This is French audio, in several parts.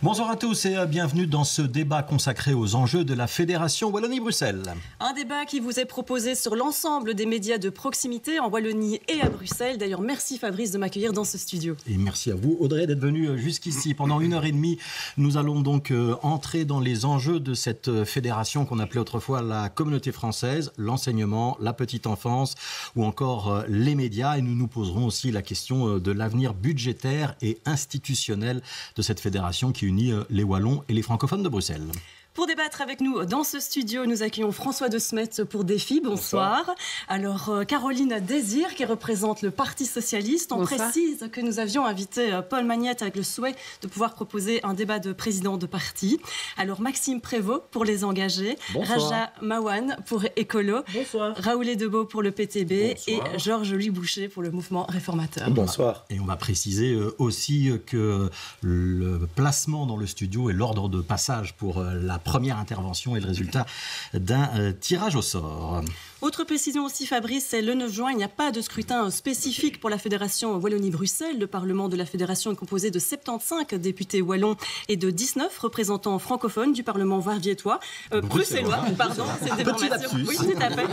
Bonsoir à tous et bienvenue dans ce débat consacré aux enjeux de la Fédération Wallonie-Bruxelles. Un débat qui vous est proposé sur l'ensemble des médias de proximité en Wallonie et à Bruxelles. D'ailleurs, merci Fabrice de m'accueillir dans ce studio. Et merci à vous Audrey d'être venue jusqu'ici. Pendant 1h30, nous allons donc entrer dans les enjeux de cette fédération qu'on appelait autrefois la communauté française, l'enseignement, la petite enfance ou encore les médias. Et nous nous poserons aussi la question de l'avenir budgétaire et institutionnel de cette fédération qui unit les Wallons et les francophones de Bruxelles. Pour débattre avec nous dans ce studio, nous accueillons François de Smet pour Défi. Bonsoir. Alors, Caroline Désir, qui représente le Parti Socialiste. On précise que nous avions invité Paul Magnette avec le souhait de pouvoir proposer un débat de président de parti. Alors, Maxime Prévost pour les engagés. Bonsoir. Raja Mawan pour Écolo. Bonsoir. Raoul Debeau pour le PTB. Bonsoir. Et Georges-Louis Boucher pour le mouvement réformateur. Bonsoir. Et on va préciser aussi que le placement dans le studio et l'ordre de passage pour la première intervention est le résultat d'un tirage au sort. Autre précision aussi, Fabrice, c'est le 9 juin, il n'y a pas de scrutin spécifique pour la Fédération Wallonie-Bruxelles. Le Parlement de la Fédération est composé de 75 députés wallons et de 19 représentants francophones du Parlement warviétois. Bruxellois, pardon, c'est une déformation. Oui, tout à fait.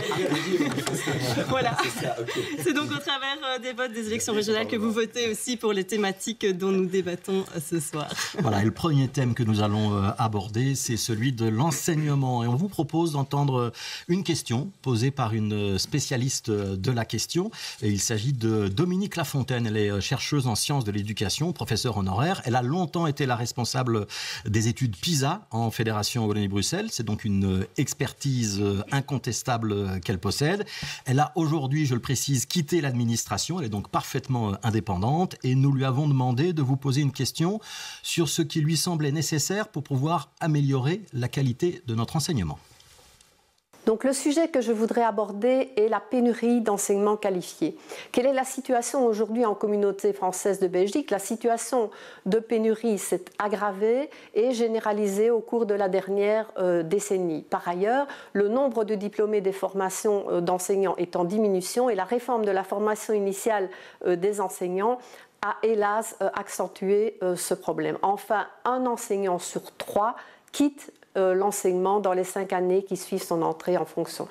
Voilà. C'est donc au travers des votes des élections régionales que vous votez aussi pour les thématiques dont nous débattons ce soir. Voilà, et le premier thème que nous allons aborder, c'est celui de l'enseignement. Et on vous propose d'entendre une question posée par une spécialiste de la question. Et il s'agit de Dominique Lafontaine. Elle est chercheuse en sciences de l'éducation, professeure honoraire. Elle a longtemps été la responsable des études PISA en Fédération Wallonie-Bruxelles. C'est donc une expertise incontestable qu'elle possède. Elle a aujourd'hui, je le précise, quitté l'administration. Elle est donc parfaitement indépendante. Et nous lui avons demandé de vous poser une question sur ce qui lui semblait nécessaire pour pouvoir améliorer la qualité de notre enseignement. Donc le sujet que je voudrais aborder est la pénurie d'enseignement qualifié. Quelle est la situation aujourd'hui en communauté française de Belgique? La situation de pénurie s'est aggravée et généralisée au cours de la dernière décennie. Par ailleurs, le nombre de diplômés des formations d'enseignants est en diminution et la réforme de la formation initiale des enseignants a hélas accentué ce problème. Enfin, un enseignant sur 3 quitte l'enseignement dans les 5 années qui suivent son entrée en fonction.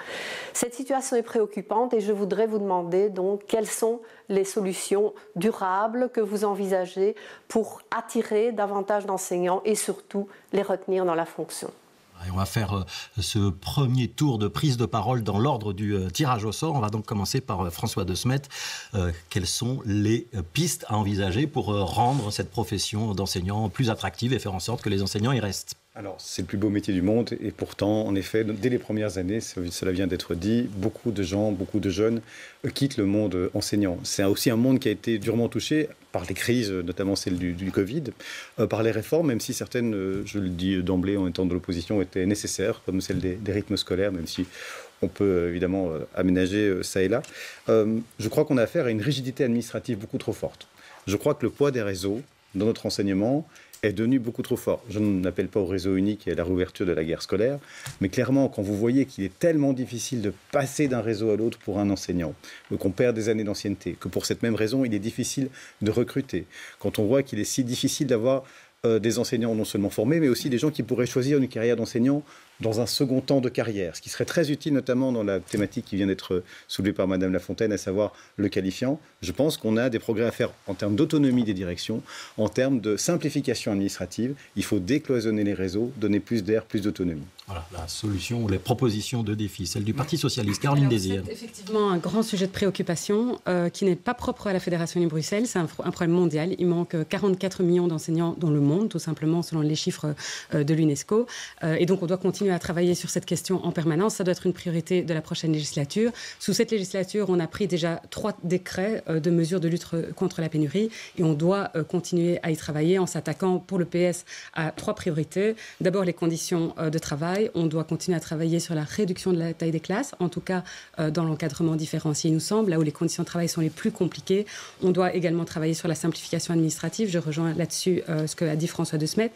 Cette situation est préoccupante et je voudrais vous demander donc quelles sont les solutions durables que vous envisagez pour attirer davantage d'enseignants et surtout les retenir dans la fonction. Et on va faire ce premier tour de prise de parole dans l'ordre du tirage au sort. On va donc commencer par François de Smet. Quelles sont les pistes à envisager pour rendre cette profession d'enseignant plus attractive et faire en sorte que les enseignants y restent ? Alors, c'est le plus beau métier du monde et pourtant, en effet, dès les premières années, cela vient d'être dit, beaucoup de gens, beaucoup de jeunes quittent le monde enseignant. C'est aussi un monde qui a été durement touché par les crises, notamment celle du Covid, par les réformes, même si certaines, je le dis d'emblée en étant de l'opposition, étaient nécessaires, comme celle des rythmes scolaires, même si on peut évidemment aménager ça et là. Je crois qu'on a affaire à une rigidité administrative beaucoup trop forte. Je crois que le poids des réseaux dans notre enseignement est devenu beaucoup trop fort. Je n'appelle pas au réseau unique et à la réouverture de la guerre scolaire, mais clairement, quand vous voyez qu'il est tellement difficile de passer d'un réseau à l'autre pour un enseignant, qu'on perd des années d'ancienneté, que pour cette même raison, il est difficile de recruter, quand on voit qu'il est si difficile d'avoir des enseignants non seulement formés, mais aussi des gens qui pourraient choisir une carrière d'enseignant dans un second temps de carrière, ce qui serait très utile notamment dans la thématique qui vient d'être soulevée par Madame Lafontaine, à savoir le qualifiant. Je pense qu'on a des progrès à faire en termes d'autonomie des directions, en termes de simplification administrative. Il faut décloisonner les réseaux, donner plus d'air, plus d'autonomie. Voilà la solution ou les propositions de défi, celle du Parti Socialiste. Caroline Désir. C'est effectivement un grand sujet de préoccupation qui n'est pas propre à la Fédération Wallonie-Bruxelles. C'est un problème mondial. Il manque 44 millions d'enseignants dans le monde, tout simplement selon les chiffres de l'UNESCO. Et donc on doit continuer à travailler sur cette question en permanence. Ça doit être une priorité de la prochaine législature. Sous cette législature, on a pris déjà 3 décrets de mesures de lutte contre la pénurie et on doit continuer à y travailler en s'attaquant pour le PS à 3 priorités. D'abord les conditions de travail. On doit continuer à travailler sur la réduction de la taille des classes, en tout cas dans l'encadrement différencié, il nous semble, là où les conditions de travail sont les plus compliquées. On doit également travailler sur la simplification administrative. Je rejoins là-dessus ce qu'a dit François de Smet.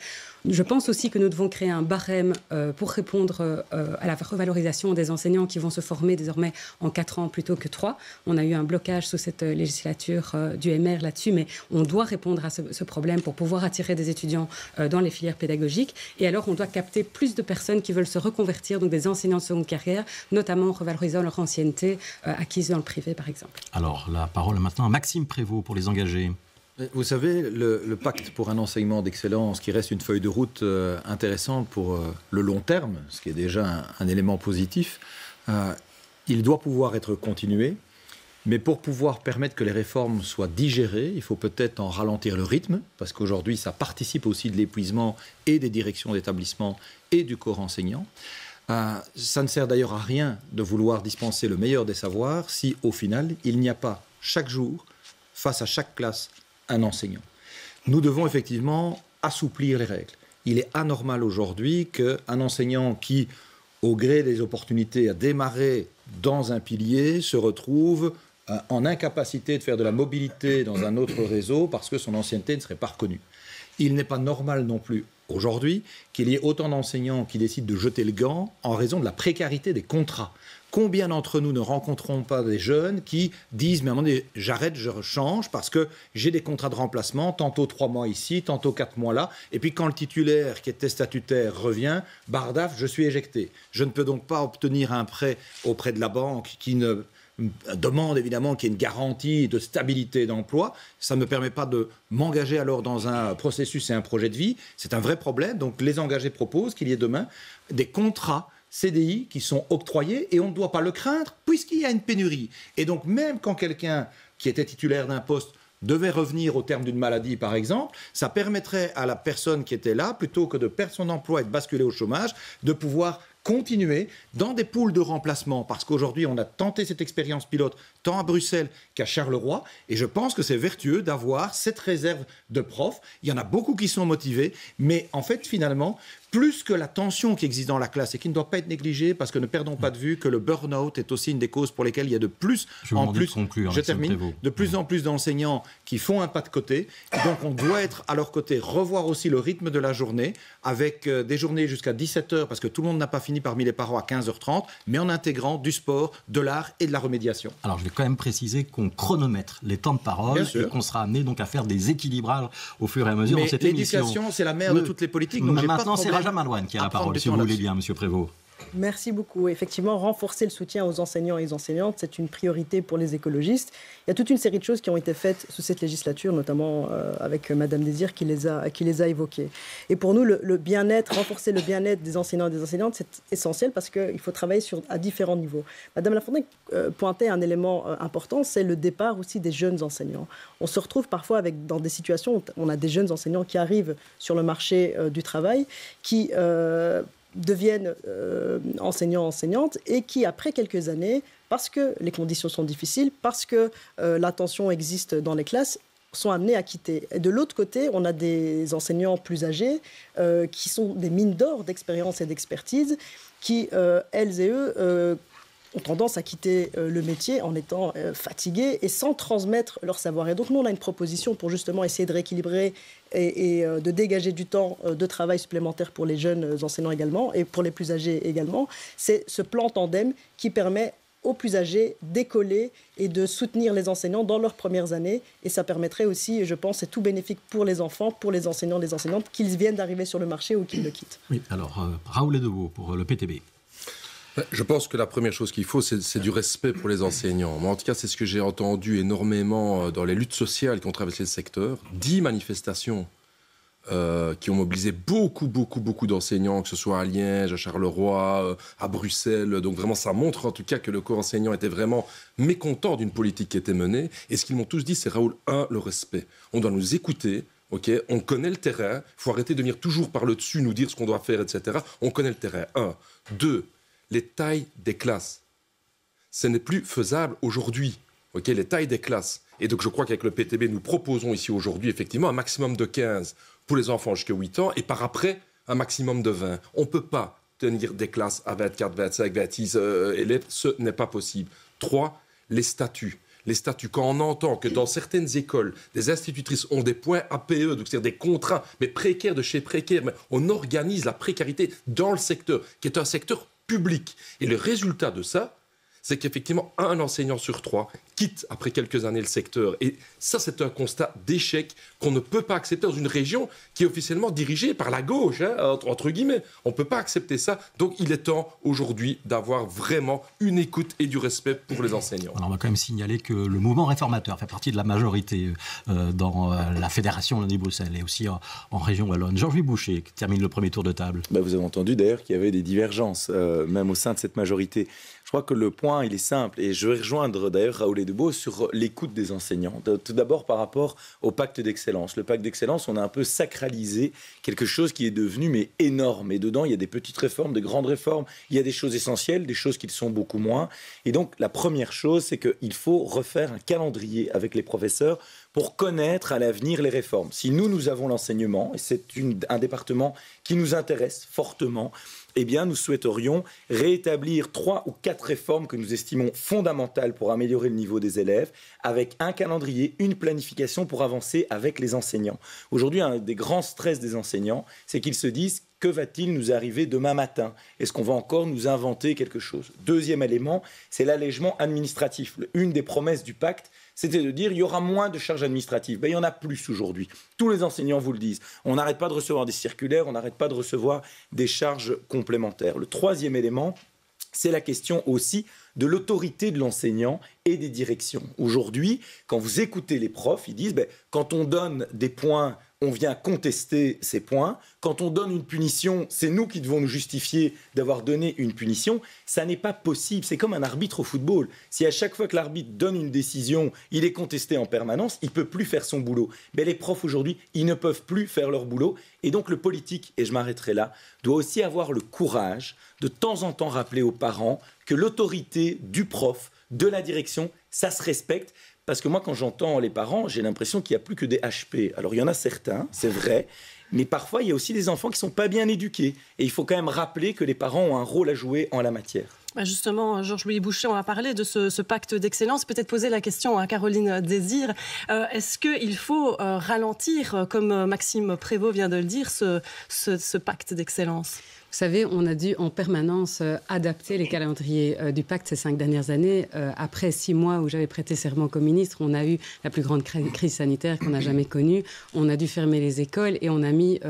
Je pense aussi que nous devons créer un barème pour répondre à la revalorisation des enseignants qui vont se former désormais en 4 ans plutôt que 3. On a eu un blocage sous cette législature du MR là-dessus, mais on doit répondre à ce problème pour pouvoir attirer des étudiants dans les filières pédagogiques. Et alors, on doit capter plus de personnes qui veulent se reconvertir, donc des enseignants de seconde carrière, notamment en revalorisant leur ancienneté acquise dans le privé, par exemple. Alors, la parole maintenant à Maxime Prévost pour les engagés. Vous savez, le pacte pour un enseignement d'excellence, qui reste une feuille de route intéressante pour le long terme, ce qui est déjà un élément positif, il doit pouvoir être continué. Mais pour pouvoir permettre que les réformes soient digérées, il faut peut-être en ralentir le rythme, parce qu'aujourd'hui, ça participe aussi de l'épuisement et des directions d'établissement et du corps enseignant. Ça ne sert d'ailleurs à rien de vouloir dispenser le meilleur des savoirs si, au final, il n'y a pas chaque jour, face à chaque classe, un enseignant. Nous devons effectivement assouplir les règles. Il est anormal aujourd'hui qu'un enseignant qui, au gré des opportunités, a démarré dans un pilier, se retrouve en incapacité de faire de la mobilité dans un autre réseau parce que son ancienneté ne serait pas reconnue. Il n'est pas normal non plus aujourd'hui qu'il y ait autant d'enseignants qui décident de jeter le gant en raison de la précarité des contrats. Combien d'entre nous ne rencontrons pas des jeunes qui disent « mais à un moment donné, j'arrête, je change parce que j'ai des contrats de remplacement, tantôt 3 mois ici, tantôt 4 mois là, et puis quand le titulaire qui était statutaire revient, bardaf, je suis éjecté. Je ne peux donc pas obtenir un prêt auprès de la banque qui ne demande évidemment qu'il y ait une garantie de stabilité d'emploi. Ça ne me permet pas de m'engager alors dans un processus et un projet de vie. C'est un vrai problème. Donc les engagés proposent qu'il y ait demain des contrats CDI qui sont octroyés et on ne doit pas le craindre puisqu'il y a une pénurie. Et donc même quand quelqu'un qui était titulaire d'un poste devait revenir au terme d'une maladie, par exemple, ça permettrait à la personne qui était là, plutôt que de perdre son emploi et de basculer au chômage, de pouvoir continuer dans des poules de remplacement, parce qu'aujourd'hui, on a tenté cette expérience pilote tant à Bruxelles qu'à Charleroi, et je pense que c'est vertueux d'avoir cette réserve de profs. Il y en a beaucoup qui sont motivés, mais en fait, finalement, plus que la tension qui existe dans la classe et qui ne doit pas être négligée, parce que ne perdons pas de vue que le burn-out est aussi une des causes pour lesquelles il y a de plus en plus d'enseignants qui font un pas de côté. Donc on doit être à leur côté, revoir aussi le rythme de la journée, avec des journées jusqu'à 17h, parce que tout le monde n'a pas fini parmi les parents à 15h30, mais en intégrant du sport, de l'art et de la remédiation. Alors je vais quand même préciser qu'on chronomètre les temps de parole et qu'on sera amené donc à faire des équilibrages au fur et à mesure dans cette émission. L'éducation, c'est la mère de toutes les politiques. Donc maintenant, c'est Raja Malouane qui a la parole, si vous voulez bien, Monsieur Prévost. Merci beaucoup. Effectivement, renforcer le soutien aux enseignants et aux enseignantes, c'est une priorité pour les écologistes. Il y a toute une série de choses qui ont été faites sous cette législature, notamment avec Madame Désir qui les a évoquées. Et pour nous, le bien-être, renforcer le bien-être des enseignants et des enseignantes, c'est essentiel parce qu'il faut travailler à différents niveaux. Madame Lafontaine pointait un élément important, c'est le départ aussi des jeunes enseignants. On se retrouve parfois dans des situations où on a des jeunes enseignants qui arrivent sur le marché du travail, qui deviennent enseignants-enseignantes et qui, après quelques années, parce que les conditions sont difficiles, parce que la tension existe dans les classes, sont amenés à quitter. Et de l'autre côté, on a des enseignants plus âgés qui sont des mines d'or d'expérience et d'expertise qui, elles et eux, ont tendance à quitter le métier en étant fatigués et sans transmettre leur savoir. Et donc, nous, on a une proposition pour justement essayer de rééquilibrer et de dégager du temps de travail supplémentaire pour les jeunes enseignants également et pour les plus âgés également. C'est ce plan tandem qui permet aux plus âgés d'écoler et de soutenir les enseignants dans leurs premières années. Et ça permettrait aussi, je pense, c'est tout bénéfique pour les enfants, pour les enseignants, les enseignantes, qu'ils viennent d'arriver sur le marché ou qu'ils le quittent. Oui, alors Raoul Ledeveau pour le PTB. Je pense que la première chose qu'il faut, c'est du respect pour les enseignants. Moi, en tout cas, c'est ce que j'ai entendu énormément dans les luttes sociales qui ont traversé le secteur. 10 manifestations qui ont mobilisé beaucoup d'enseignants, que ce soit à Liège, à Charleroi, à Bruxelles. Donc vraiment, ça montre en tout cas que le corps enseignant était vraiment mécontent d'une politique qui était menée. Et ce qu'ils m'ont tous dit, c'est Raoul, le respect. On doit nous écouter. Okay, on connaît le terrain. Il faut arrêter de venir toujours par le dessus, nous dire ce qu'on doit faire, etc. On connaît le terrain. 2, les tailles des classes. Ce n'est plus faisable aujourd'hui, les tailles des classes. Et donc je crois qu'avec le PTB, nous proposons ici aujourd'hui effectivement un maximum de 15 pour les enfants jusqu'à 8 ans et par après, un maximum de 20. On ne peut pas tenir des classes à 24, 25, 26 élèves, ce n'est pas possible. 3, les statuts. les statuts, quand on entend que dans certaines écoles, des institutrices ont des points APE, donc c'est-à-dire des contrats, mais précaires de chez précaires, mais on organise la précarité dans le secteur, qui est un secteur public. Et le résultat de ça, c'est qu'effectivement, un enseignant sur 3 quitte après quelques années le secteur. Et ça, c'est un constat d'échec qu'on ne peut pas accepter dans une région qui est officiellement dirigée par la gauche, entre guillemets. On ne peut pas accepter ça. Donc, il est temps aujourd'hui d'avoir vraiment une écoute et du respect pour les enseignants. Alors, on va quand même signaler que le mouvement réformateur fait partie de la majorité dans la Fédération Wallonie-Bruxelles et aussi en région wallonne. Georges Boucher, qui termine le premier tour de table. Vous avez entendu d'ailleurs qu'il y avait des divergences, même au sein de cette majorité. Je crois que le point, il est simple, et je vais rejoindre d'ailleurs Raoul Edebo sur l'écoute des enseignants. Tout d'abord par rapport au pacte d'excellence. Le pacte d'excellence, on a un peu sacralisé quelque chose qui est devenu mais énorme. Et dedans, il y a des petites réformes, des grandes réformes, il y a des choses essentielles, des choses qui le sont beaucoup moins. Et donc, la première chose, c'est qu'il faut refaire un calendrier avec les professeurs pour connaître à l'avenir les réformes. Si nous avons l'enseignement, et c'est un département qui nous intéresse fortement, eh bien, nous souhaiterions rétablir 3 ou 4 réformes que nous estimons fondamentales pour améliorer le niveau des élèves, avec un calendrier, une planification pour avancer avec les enseignants. Aujourd'hui, un des grands stress des enseignants, c'est qu'ils se disent: que va-t-il nous arriver demain matin? Est-ce qu'on va encore nous inventer quelque chose? Deuxième élément, c'est l'allègement administratif. Une des promesses du pacte, c'était de dire il y aura moins de charges administratives. Il y en a plus aujourd'hui. Tous les enseignants vous le disent. On n'arrête pas de recevoir des circulaires, on n'arrête pas de recevoir des charges complémentaires. Le troisième élément, c'est la question aussi de l'autorité de l'enseignant et des directions. Aujourd'hui, quand vous écoutez les profs, ils disent quand on donne des points, on vient contester ces points. Quand on donne une punition, c'est nous qui devons nous justifier d'avoir donné une punition. Ça n'est pas possible. C'est comme un arbitre au football. Si à chaque fois que l'arbitre donne une décision, il est contesté en permanence, il ne peut plus faire son boulot. Mais les profs aujourd'hui, ils ne peuvent plus faire leur boulot. Et donc le politique, et je m'arrêterai là, doit aussi avoir le courage de temps en temps rappeler aux parents que l'autorité du prof, de la direction, ça se respecte. Parce que moi, quand j'entends les parents, j'ai l'impression qu'il n'y a plus que des HP. Alors, il y en a certains, c'est vrai, mais parfois, il y a aussi des enfants qui ne sont pas bien éduqués. Et il faut quand même rappeler que les parents ont un rôle à jouer en la matière. Justement, Georges-Louis Boucher, on va parler de ce pacte d'excellence. Peut-être poser la question à Caroline Désir. Est-ce qu'il faut ralentir, comme Maxime Prévost vient de le dire, ce pacte d'excellence ? Vous savez, on a dû en permanence adapter les calendriers du pacte ces 5 dernières années. Après 6 mois où j'avais prêté serment comme ministre, on a eu la plus grande crise sanitaire qu'on n'a jamais connue. On a dû fermer les écoles et on a mis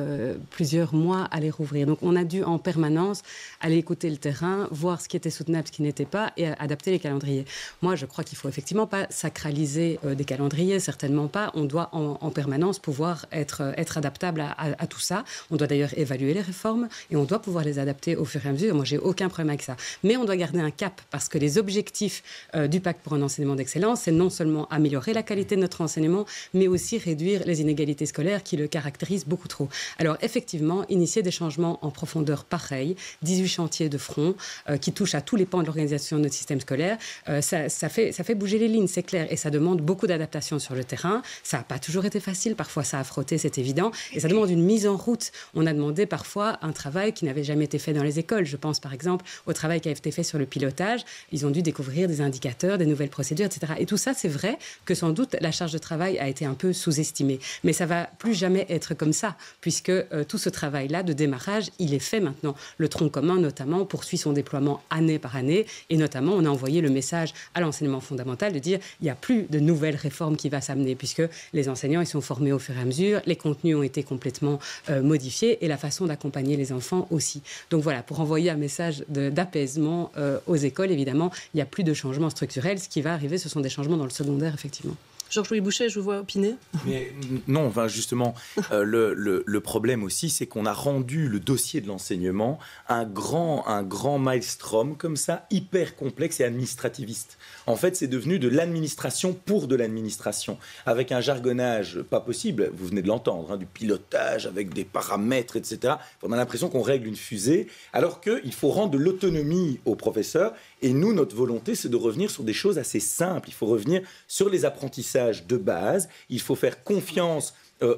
plusieurs mois à les rouvrir. Donc on a dû en permanence aller écouter le terrain, voir ce qui était soutenable, ce qui n'était pas, et adapter les calendriers. Moi, je crois qu'il ne faut effectivement pas sacraliser des calendriers, certainement pas. On doit en permanence pouvoir être adaptable à tout ça. On doit d'ailleurs évaluer les réformes et on doit pouvoir les adapter au fur et à mesure. Moi, j'ai aucun problème avec ça. Mais on doit garder un cap parce que les objectifs du pacte pour un enseignement d'excellence, c'est non seulement améliorer la qualité de notre enseignement, mais aussi réduire les inégalités scolaires qui le caractérisent beaucoup trop. Alors, effectivement, initier des changements en profondeur pareils, 18 chantiers de front qui touchent à tous les pans de l'organisation de notre système scolaire, ça fait bouger les lignes, c'est clair. Et ça demande beaucoup d'adaptation sur le terrain. Ça n'a pas toujours été facile. Parfois, ça a frotté, c'est évident. Et ça demande une mise en route. On a demandé parfois un travail qui n'avait jamais été fait dans les écoles. Je pense par exemple au travail qui a été fait sur le pilotage. Ils ont dû découvrir des indicateurs, des nouvelles procédures, etc. Et tout ça, c'est vrai que sans doute la charge de travail a été un peu sous-estimée. Mais ça ne va plus jamais être comme ça, puisque tout ce travail-là de démarrage, il est fait maintenant. Le tronc commun, notamment, poursuit son déploiement année par année. Et notamment, on a envoyé le message à l'enseignement fondamental de dire il n'y a plus de nouvelles réformes qui vont s'amener, puisque les enseignants ils sont formés au fur et à mesure, les contenus ont été complètement modifiés et la façon d'accompagner les enfants aussi. Donc voilà, pour envoyer un message d'apaisement aux écoles, évidemment, il n'y a plus de changements structurels. Ce qui va arriver, ce sont des changements dans le secondaire, effectivement. Georges-Louis Boucher, je vous vois opiner. Mais non, enfin justement, le problème aussi, c'est qu'on a rendu le dossier de l'enseignement un grand maelstrom comme ça, hyper complexe et administrativiste. En fait, c'est devenu de l'administration pour de l'administration, avec un jargonnage pas possible, vous venez de l'entendre, du pilotage avec des paramètres, etc. On a l'impression qu'on règle une fusée, alors qu'il faut rendre de l'autonomie aux professeurs. Et nous, notre volonté, c'est de revenir sur des choses assez simples. Il faut revenir sur les apprentissages de base. Il faut faire confiance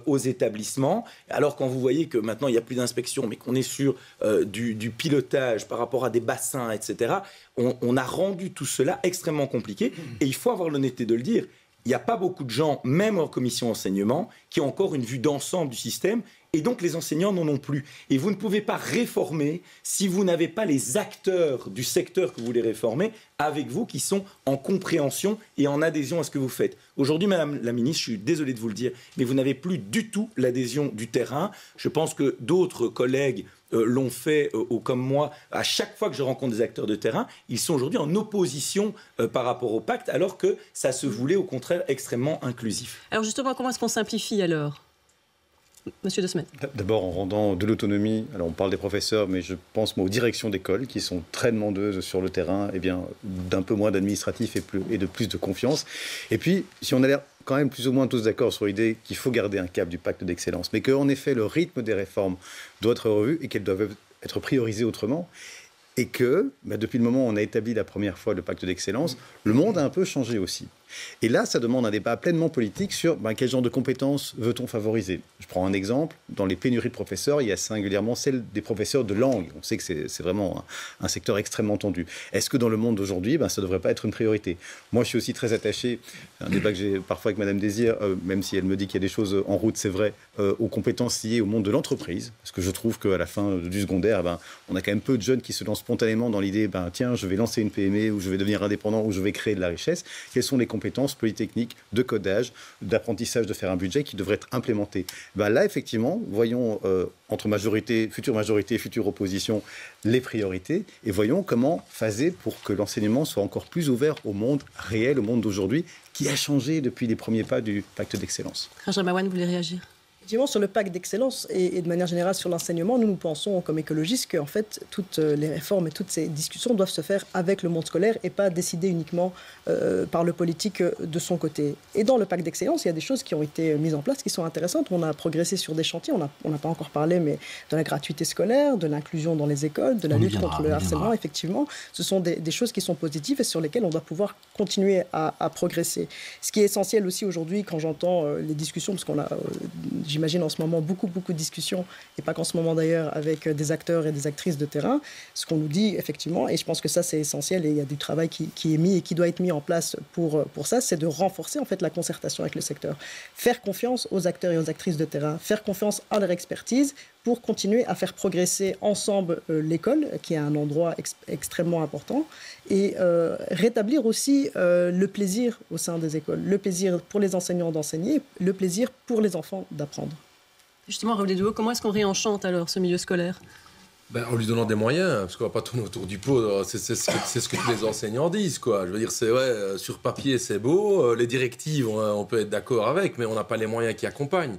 aux établissements. Alors quand vous voyez que maintenant il n'y a plus d'inspection, mais qu'on est sur du pilotage par rapport à des bassins, etc., on a rendu tout cela extrêmement compliqué. Et il faut avoir l'honnêteté de le dire. Il n'y a pas beaucoup de gens, même en commission enseignement, qui ont encore une vue d'ensemble du système, et donc les enseignants n'en ont plus. Et vous ne pouvez pas réformer si vous n'avez pas les acteurs du secteur que vous voulez réformer avec vous, qui sont en compréhension et en adhésion à ce que vous faites. Aujourd'hui, Madame la Ministre, je suis désolé de vous le dire, mais vous n'avez plus du tout l'adhésion du terrain. Je pense que d'autres collègues l'ont fait, comme moi, à chaque fois que je rencontre des acteurs de terrain, ils sont aujourd'hui en opposition par rapport au pacte, alors que ça se voulait au contraire extrêmement inclusif. Alors justement, comment est-ce qu'on simplifie alors ? Monsieur De Smet. D'abord en rendant de l'autonomie, alors on parle des professeurs, mais je pense moi aux directions d'école qui sont très demandeuses sur le terrain, et bien d'un peu moins d'administratif et de plus de confiance. Et puis, si on a l'air quand même plus ou moins tous d'accord sur l'idée qu'il faut garder un cap du pacte d'excellence, mais qu'en effet le rythme des réformes doit être revu et qu'elles doivent être priorisées autrement, et que depuis le moment où on a établi la première fois le pacte d'excellence, le monde a un peu changé aussi. Et là, ça demande un débat pleinement politique sur quel genre de compétences veut-on favoriser. Je prends un exemple. Dans les pénuries de professeurs, il y a singulièrement celle des professeurs de langue. On sait que c'est vraiment un secteur extrêmement tendu. Est-ce que dans le monde d'aujourd'hui, ça ne devrait pas être une priorité ? Moi, je suis aussi très attaché, c'est un débat que j'ai parfois avec Madame Désir, même si elle me dit qu'il y a des choses en route, c'est vrai, aux compétences liées au monde de l'entreprise. Parce que je trouve qu'à la fin du secondaire, on a quand même peu de jeunes qui se lancent spontanément dans l'idée, tiens, je vais lancer une PME, ou je vais devenir indépendant, ou je vais créer de la richesse. Quelles sont les compétences polytechniques, de codage, d'apprentissage, de faire un budget qui devrait être implémenté. Là, effectivement, voyons entre future majorité et future opposition les priorités et voyons comment phaser pour que l'enseignement soit encore plus ouvert au monde réel, au monde d'aujourd'hui, qui a changé depuis les premiers pas du pacte d'excellence. Raja Mawan, vous voulez réagir ? Effectivement, sur le pacte d'excellence et de manière générale sur l'enseignement, nous pensons comme écologistes qu'en fait, toutes les réformes et toutes ces discussions doivent se faire avec le monde scolaire et pas décidées uniquement par le politique de son côté. Et dans le pacte d'excellence, il y a des choses qui ont été mises en place qui sont intéressantes. On a progressé sur des chantiers, on n'a pas encore parlé, mais de la gratuité scolaire, de l'inclusion dans les écoles, de la lutte contre le harcèlement, effectivement. Ce sont des choses qui sont positives et sur lesquelles on doit pouvoir continuer à progresser. Ce qui est essentiel aussi aujourd'hui, quand j'entends les discussions, parce qu'on a... J'imagine en ce moment beaucoup de discussions, et pas qu'en ce moment d'ailleurs, avec des acteurs et des actrices de terrain. Ce qu'on nous dit effectivement, et je pense que ça c'est essentiel, et il y a du travail qui est mis et qui doit être mis en place pour ça, c'est de renforcer en fait la concertation avec le secteur. Faire confiance aux acteurs et aux actrices de terrain, faire confiance à leur expertise pour continuer à faire progresser ensemble l'école, qui est un endroit extrêmement important, et rétablir aussi le plaisir au sein des écoles, le plaisir pour les enseignants d'enseigner, le plaisir pour les enfants d'apprendre. Justement, Raoul Eduo, comment est-ce qu'on réenchante alors ce milieu scolaire ? En lui donnant des moyens, parce qu'on va pas tourner autour du pot, c'est ce que tous les enseignants disent, quoi. Je veux dire, c'est ouais, sur papier c'est beau, les directives on peut être d'accord avec, mais on n'a pas les moyens qui accompagnent.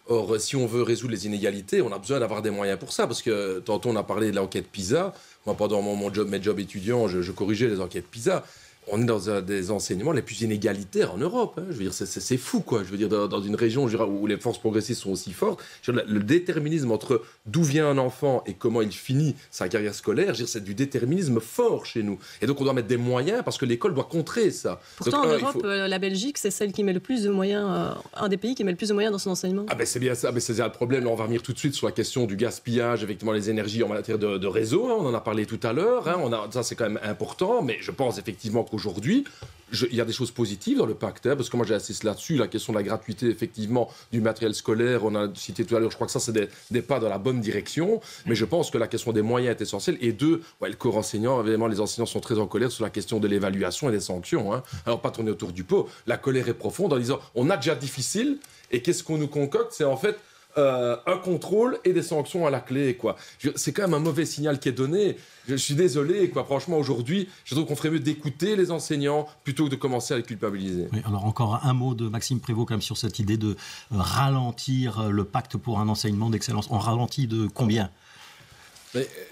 Or, si on veut résoudre les inégalités, on a besoin d'avoir des moyens pour ça, parce que tantôt on a parlé de l'enquête PISA. Moi, pendant mes jobs étudiants, je corrigeais les enquêtes PISA. On est dans des enseignements les plus inégalitaires en Europe. Je veux dire, c'est fou, quoi. Je veux dire, dans une région où les forces progressistes sont aussi fortes, le déterminisme entre d'où vient un enfant et comment il finit sa carrière scolaire, c'est du déterminisme fort chez nous. Et donc, on doit mettre des moyens parce que l'école doit contrer ça. Pourtant, donc, en Europe, la Belgique, c'est celle qui met le plus de moyens, un des pays qui met le plus de moyens dans son enseignement. C'est bien ça, c'est ça le problème. Là, on va revenir tout de suite sur la question du gaspillage, effectivement, les énergies en matière de réseau. On en a parlé tout à l'heure. Ça, c'est quand même important. Mais je pense effectivement qu'aujourd'hui, il y a des choses positives dans le pacte, parce que moi j'insiste là-dessus, la question de la gratuité effectivement du matériel scolaire, on a cité tout à l'heure, je crois que ça c'est des pas dans la bonne direction, mais je pense que la question des moyens est essentielle, et le corps enseignant, évidemment les enseignants sont très en colère sur la question de l'évaluation et des sanctions, Alors pas tourner autour du pot, la colère est profonde en disant on a déjà difficile, et qu'est-ce qu'on nous concocte, c'est en fait un contrôle et des sanctions à la clé, quoi. C'est quand même un mauvais signal qui est donné. Je suis désolé, quoi. Franchement, aujourd'hui, je trouve qu'on ferait mieux d'écouter les enseignants plutôt que de commencer à les culpabiliser. Oui, alors encore un mot de Maxime Prévost quand même sur cette idée de ralentir le pacte pour un enseignement d'excellence. On ralentit de combien ?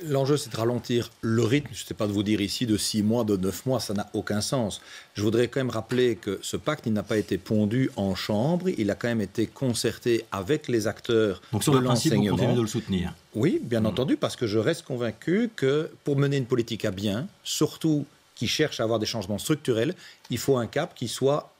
L'enjeu, c'est de ralentir le rythme. Je ne sais pas de vous dire ici de 6 mois, de 9 mois, ça n'a aucun sens. Je voudrais quand même rappeler que ce pacte, il n'a pas été pondu en chambre, il a quand même été concerté avec les acteurs de l'enseignement. Donc sur le principe, on continue de le soutenir. Oui, bien entendu, parce que je reste convaincu que pour mener une politique à bien, surtout qui cherche à avoir des changements structurels, il faut un cap qui soit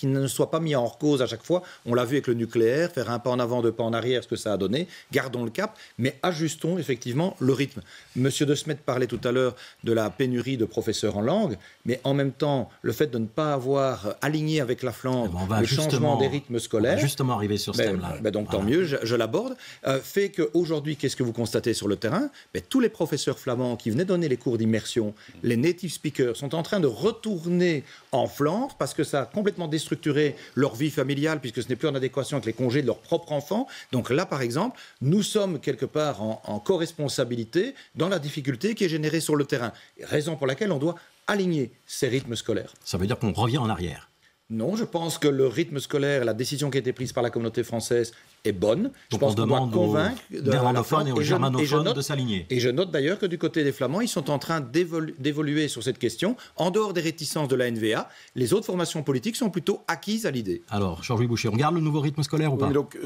ne soit pas mis en cause à chaque fois. On l'a vu avec le nucléaire, faire un pas en avant, 2 pas en arrière, ce que ça a donné. Gardons le cap, mais ajustons effectivement le rythme. Monsieur De Smet parlait tout à l'heure de la pénurie de professeurs en langue, mais en même temps, le fait de ne pas avoir aligné avec la Flandre le changement des rythmes scolaires. On va justement arriver sur ce thème-là. Donc tant mieux, je l'aborde. Fait qu'aujourd'hui, qu'est-ce que vous constatez sur le terrain? Tous les professeurs flamands qui venaient donner les cours d'immersion, les native speakers, sont en train de retourner en Flandre parce que ça a complètement déstructuré leur vie familiale puisque ce n'est plus en adéquation avec les congés de leurs propres enfants. Donc là, par exemple, nous sommes quelque part en co-responsabilité dans la difficulté qui est générée sur le terrain. Raison pour laquelle on doit aligner ces rythmes scolaires. Ça veut dire qu'on revient en arrière? Non, je pense que le rythme scolaire, la décision qui a été prise par la communauté française est bonne. Je pense qu'on doit convaincre aux néerlandophones et aux germanophones de s'aligner. Et je note d'ailleurs que du côté des Flamands, ils sont en train d'évoluer sur cette question. En dehors des réticences de la NVA, les autres formations politiques sont plutôt acquises à l'idée. Alors, Georges Boucher, on garde le nouveau rythme scolaire ou pas? Donc,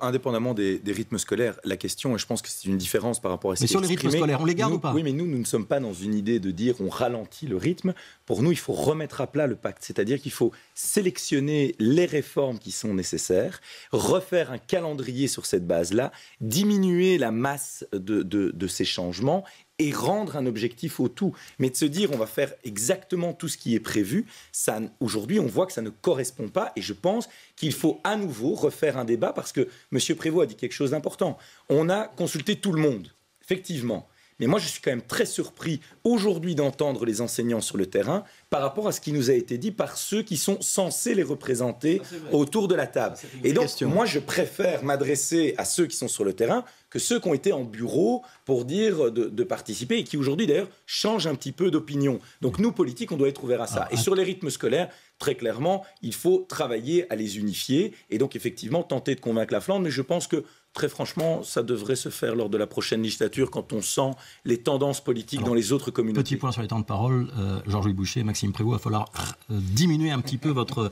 indépendamment des rythmes scolaires, la question, et je pense que c'est une différence par rapport à ce qui est exprimé. Mais sur les rythmes scolaires, on les garde ou pas? Oui, mais nous ne sommes pas dans une idée de dire on ralentit le rythme. Pour nous, il faut remettre à plat le pacte. C'est-à-dire qu'il faut sélectionner les réformes qui sont nécessaires, refaire un calendrier sur cette base-là, diminuer la masse de ces changements et rendre un objectif au tout. Mais de se dire on va faire exactement tout ce qui est prévu, aujourd'hui on voit que ça ne correspond pas et je pense qu'il faut à nouveau refaire un débat parce que M. Prévost a dit quelque chose d'important. On a consulté tout le monde, effectivement. Mais moi, je suis quand même très surpris aujourd'hui d'entendre les enseignants sur le terrain par rapport à ce qui nous a été dit par ceux qui sont censés les représenter autour de la table. Et donc, moi, je préfère m'adresser à ceux qui sont sur le terrain que ceux qui ont été en bureau pour dire de participer et qui aujourd'hui, d'ailleurs, changent un petit peu d'opinion. Donc, nous, politiques, on doit être ouverts à ça. Et sur les rythmes scolaires, très clairement, il faut travailler à les unifier et donc, effectivement, tenter de convaincre la Flandre. Mais je pense que très franchement, ça devrait se faire lors de la prochaine législature quand on sent les tendances politiques dans les autres communautés. Petit point sur les temps de parole, Georges Boucher, Maxime Prévost, il va falloir diminuer un petit peu votre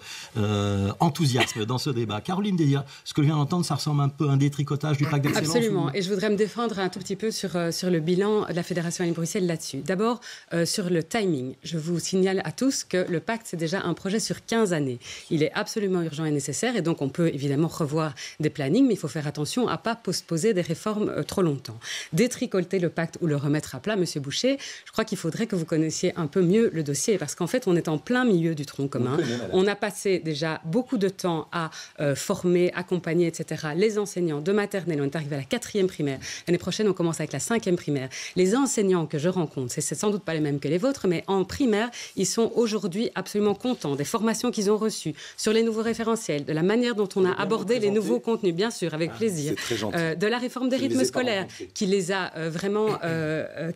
enthousiasme dans ce débat. Caroline Désir, ce que je viens d'entendre, ça ressemble un peu à un détricotage du pacte d'excellence. Absolument, et je voudrais me défendre un tout petit peu sur le bilan de la Fédération Wallonie-Bruxelles là-dessus. D'abord, sur le timing, je vous signale à tous que le pacte, c'est déjà un projet sur 15 années. Il est absolument urgent et nécessaire, et donc on peut évidemment revoir des plannings, mais il faut faire attention à ne pas postposer des réformes trop longtemps. Détricoter le pacte ou le remettre à plat, Monsieur Boucher, je crois qu'il faudrait que vous connaissiez un peu mieux le dossier, parce qu'en fait, on est en plein milieu du tronc commun. On a passé déjà beaucoup de temps à former, accompagner, etc. les enseignants de maternelle. On est arrivé à la 4e primaire. L'année prochaine, on commence avec la 5e primaire. Les enseignants que je rencontre, c'est sans doute pas les mêmes que les vôtres, mais en primaire, ils sont aujourd'hui absolument contents des formations qu'ils ont reçues, sur les nouveaux référentiels, de la manière dont on a abordé les nouveaux contenus, bien sûr, avec plaisir. De la réforme des rythmes scolaires qui les a vraiment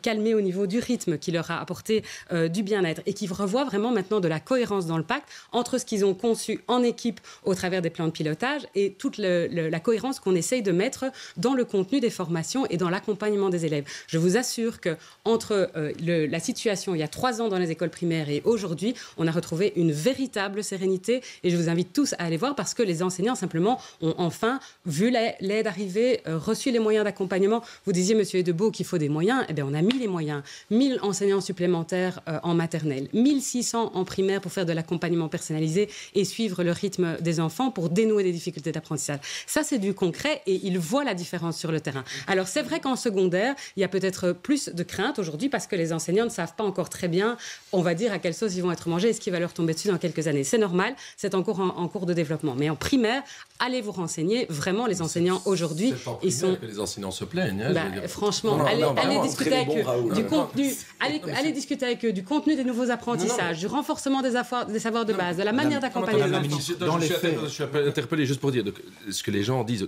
calmés au niveau du rythme, qui leur a apporté du bien-être et qui revoit vraiment maintenant de la cohérence dans le pacte entre ce qu'ils ont conçu en équipe au travers des plans de pilotage et toute la cohérence qu'on essaye de mettre dans le contenu des formations et dans l'accompagnement des élèves. Je vous assure que entre la situation il y a 3 ans dans les écoles primaires et aujourd'hui, on a retrouvé une véritable sérénité et je vous invite tous à aller voir parce que les enseignants simplement ont enfin vu l'aide arriver, reçu les moyens d'accompagnement. Vous disiez, Monsieur Debeau, qu'il faut des moyens. Eh bien, on a mis les moyens. 1000 enseignants supplémentaires en maternelle, 1600 en primaire pour faire de l'accompagnement personnalisé et suivre le rythme des enfants pour dénouer des difficultés d'apprentissage. Ça, c'est du concret et ils voient la différence sur le terrain. Alors, c'est vrai qu'en secondaire, il y a peut-être plus de crainte aujourd'hui parce que les enseignants ne savent pas encore très bien, on va dire, à quelle sauce ils vont être mangés et ce qui va leur tomber dessus dans quelques années. C'est normal, c'est encore en cours de développement. Mais en primaire, allez vous renseigner. Vraiment, les enseignants aujourd'hui, ils sont... que les enseignants se plaignent. Hein, franchement, allez discuter avec eux du contenu. Allez discuter avec eux du contenu des nouveaux apprentissages, du renforcement des savoirs de base, de la manière d'accompagner les enfants. Je suis interpellé juste pour dire ce que les gens disent.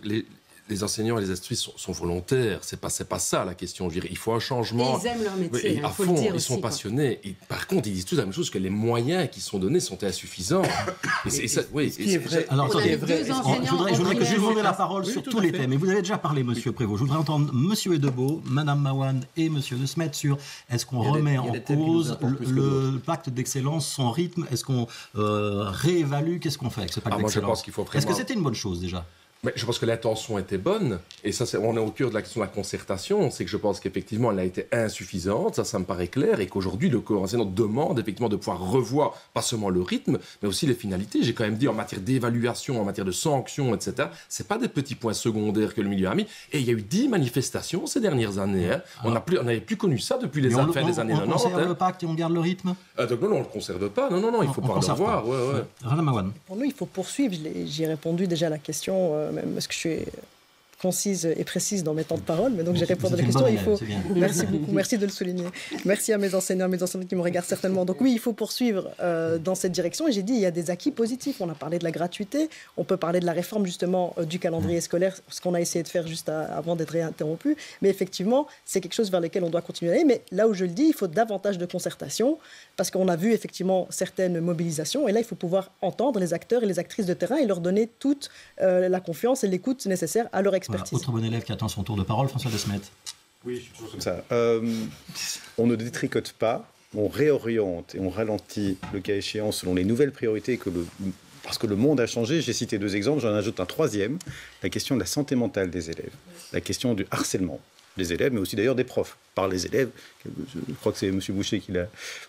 Les enseignants et les institutrices sont volontaires. C'est pas ça la question. Je dirais, il faut un changement. Et ils aiment leur métier. À fond, ils sont passionnés. Et par contre, ils disent tous la même chose, que les moyens qui sont donnés sont insuffisants. Alors, je voudrais que je vous donne la parole sur tous les thèmes. Et vous avez déjà parlé, Monsieur Prévost. Je voudrais entendre Monsieur Edebeau, Madame Mawan et Monsieur De Smet sur est-ce qu'on remet en cause le pacte d'excellence, son rythme. Est-ce qu'on réévalue? Qu'est-ce qu'on fait avec ce pacte d'excellence? Moi, je pense qu'il faut vraiment... Est-ce que c'était une bonne chose déjà? Mais je pense que l'intention était bonne, et ça, on est au cœur de la question de la concertation. C'est que je pense qu'effectivement, elle a été insuffisante, ça me paraît clair, et qu'aujourd'hui, le corps enseignant demande effectivement de pouvoir revoir pas seulement le rythme, mais aussi les finalités. J'ai quand même dit en matière d'évaluation, en matière de sanctions, etc. C'est pas des petits points secondaires que le milieu a mis. Et il y a eu 10 manifestations ces dernières années. Hein. On n'avait plus connu ça depuis les fin des années 90. On conserve le pacte et on garde le rythme. Donc non, on ne le conserve pas. Non, il faut pas en avoir. Ouais. Rana Mawane. Pour nous, il faut poursuivre. J'y ai répondu déjà à la question, même parce que je suis concise et précise dans mes temps de parole, mais donc j'ai répondu à la question. Il faut... Merci beaucoup, merci de le souligner. Merci à mes enseignants qui me regardent certainement. Donc oui, il faut poursuivre dans cette direction. Et j'ai dit, il y a des acquis positifs. On a parlé de la gratuité, on peut parler de la réforme justement du calendrier scolaire, ce qu'on a essayé de faire juste avant d'être interrompu. Mais effectivement, c'est quelque chose vers lequel on doit continuer à aller. Mais là où je le dis, il faut davantage de concertation, parce qu'on a vu effectivement certaines mobilisations. Et là, il faut pouvoir entendre les acteurs et les actrices de terrain et leur donner toute la confiance et l'écoute nécessaire à leur expertise. Voilà, autre bon élève qui attend son tour de parole, François De Smet. Oui, je suis toujours comme ça. On ne détricote pas, on réoriente et on ralentit le cas échéant selon les nouvelles priorités parce que le monde a changé. J'ai cité 2 exemples, j'en ajoute un 3e, la question de la santé mentale des élèves, la question du harcèlement des élèves, mais aussi d'ailleurs des profs par les élèves. Je crois que c'est M. Boucher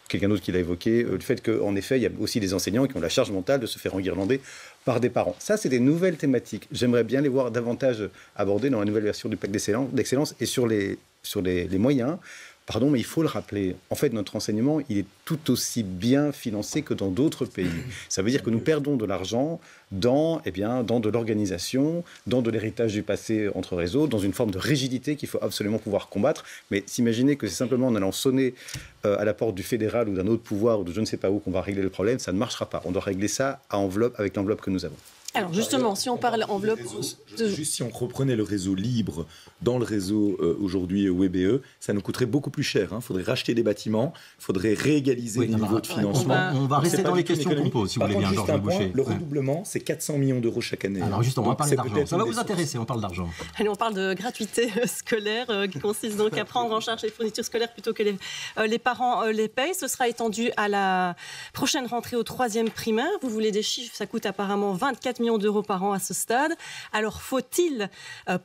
quelqu'un d'autre qui l'a évoqué, le fait qu'en effet, il y a aussi des enseignants qui ont la charge mentale de se faire enguirlander par des parents. Ça, c'est des nouvelles thématiques. J'aimerais bien les voir davantage abordées dans la nouvelle version du pacte d'excellence et sur les moyens. Pardon, mais il faut le rappeler. En fait, notre enseignement, il est tout aussi bien financé que dans d'autres pays. Ça veut dire que nous perdons de l'argent dans de l'organisation, dans de l'héritage du passé entre réseaux, dans une forme de rigidité qu'il faut absolument pouvoir combattre. Mais s'imaginer que c'est simplement en allant sonner à la porte du fédéral ou d'un autre pouvoir ou de je ne sais pas où qu'on va régler le problème, ça ne marchera pas. On doit régler ça avec l'enveloppe que nous avons. Alors justement, si on parle enveloppe... Juste si on reprenait le réseau libre dans le réseau aujourd'hui WBE, ça nous coûterait beaucoup plus cher. Il faudrait racheter des bâtiments, il faudrait réégaliser le niveau de financement. On va rester dans les questions qu'on pose, si vous voulez bien, Georges Boucher. Le redoublement, c'est 400 millions d'euros chaque année. Alors justement, on va parler d'argent. Ça va vous intéresser, on parle d'argent. Allez, on parle de gratuité scolaire, qui consiste donc à prendre en charge les fournitures scolaires plutôt que les parents les payent. Ce sera étendu à la prochaine rentrée au 3e primaire. Vous voulez des chiffres, ça coûte apparemment 24 millions d'euros par an à ce stade. Alors, faut-il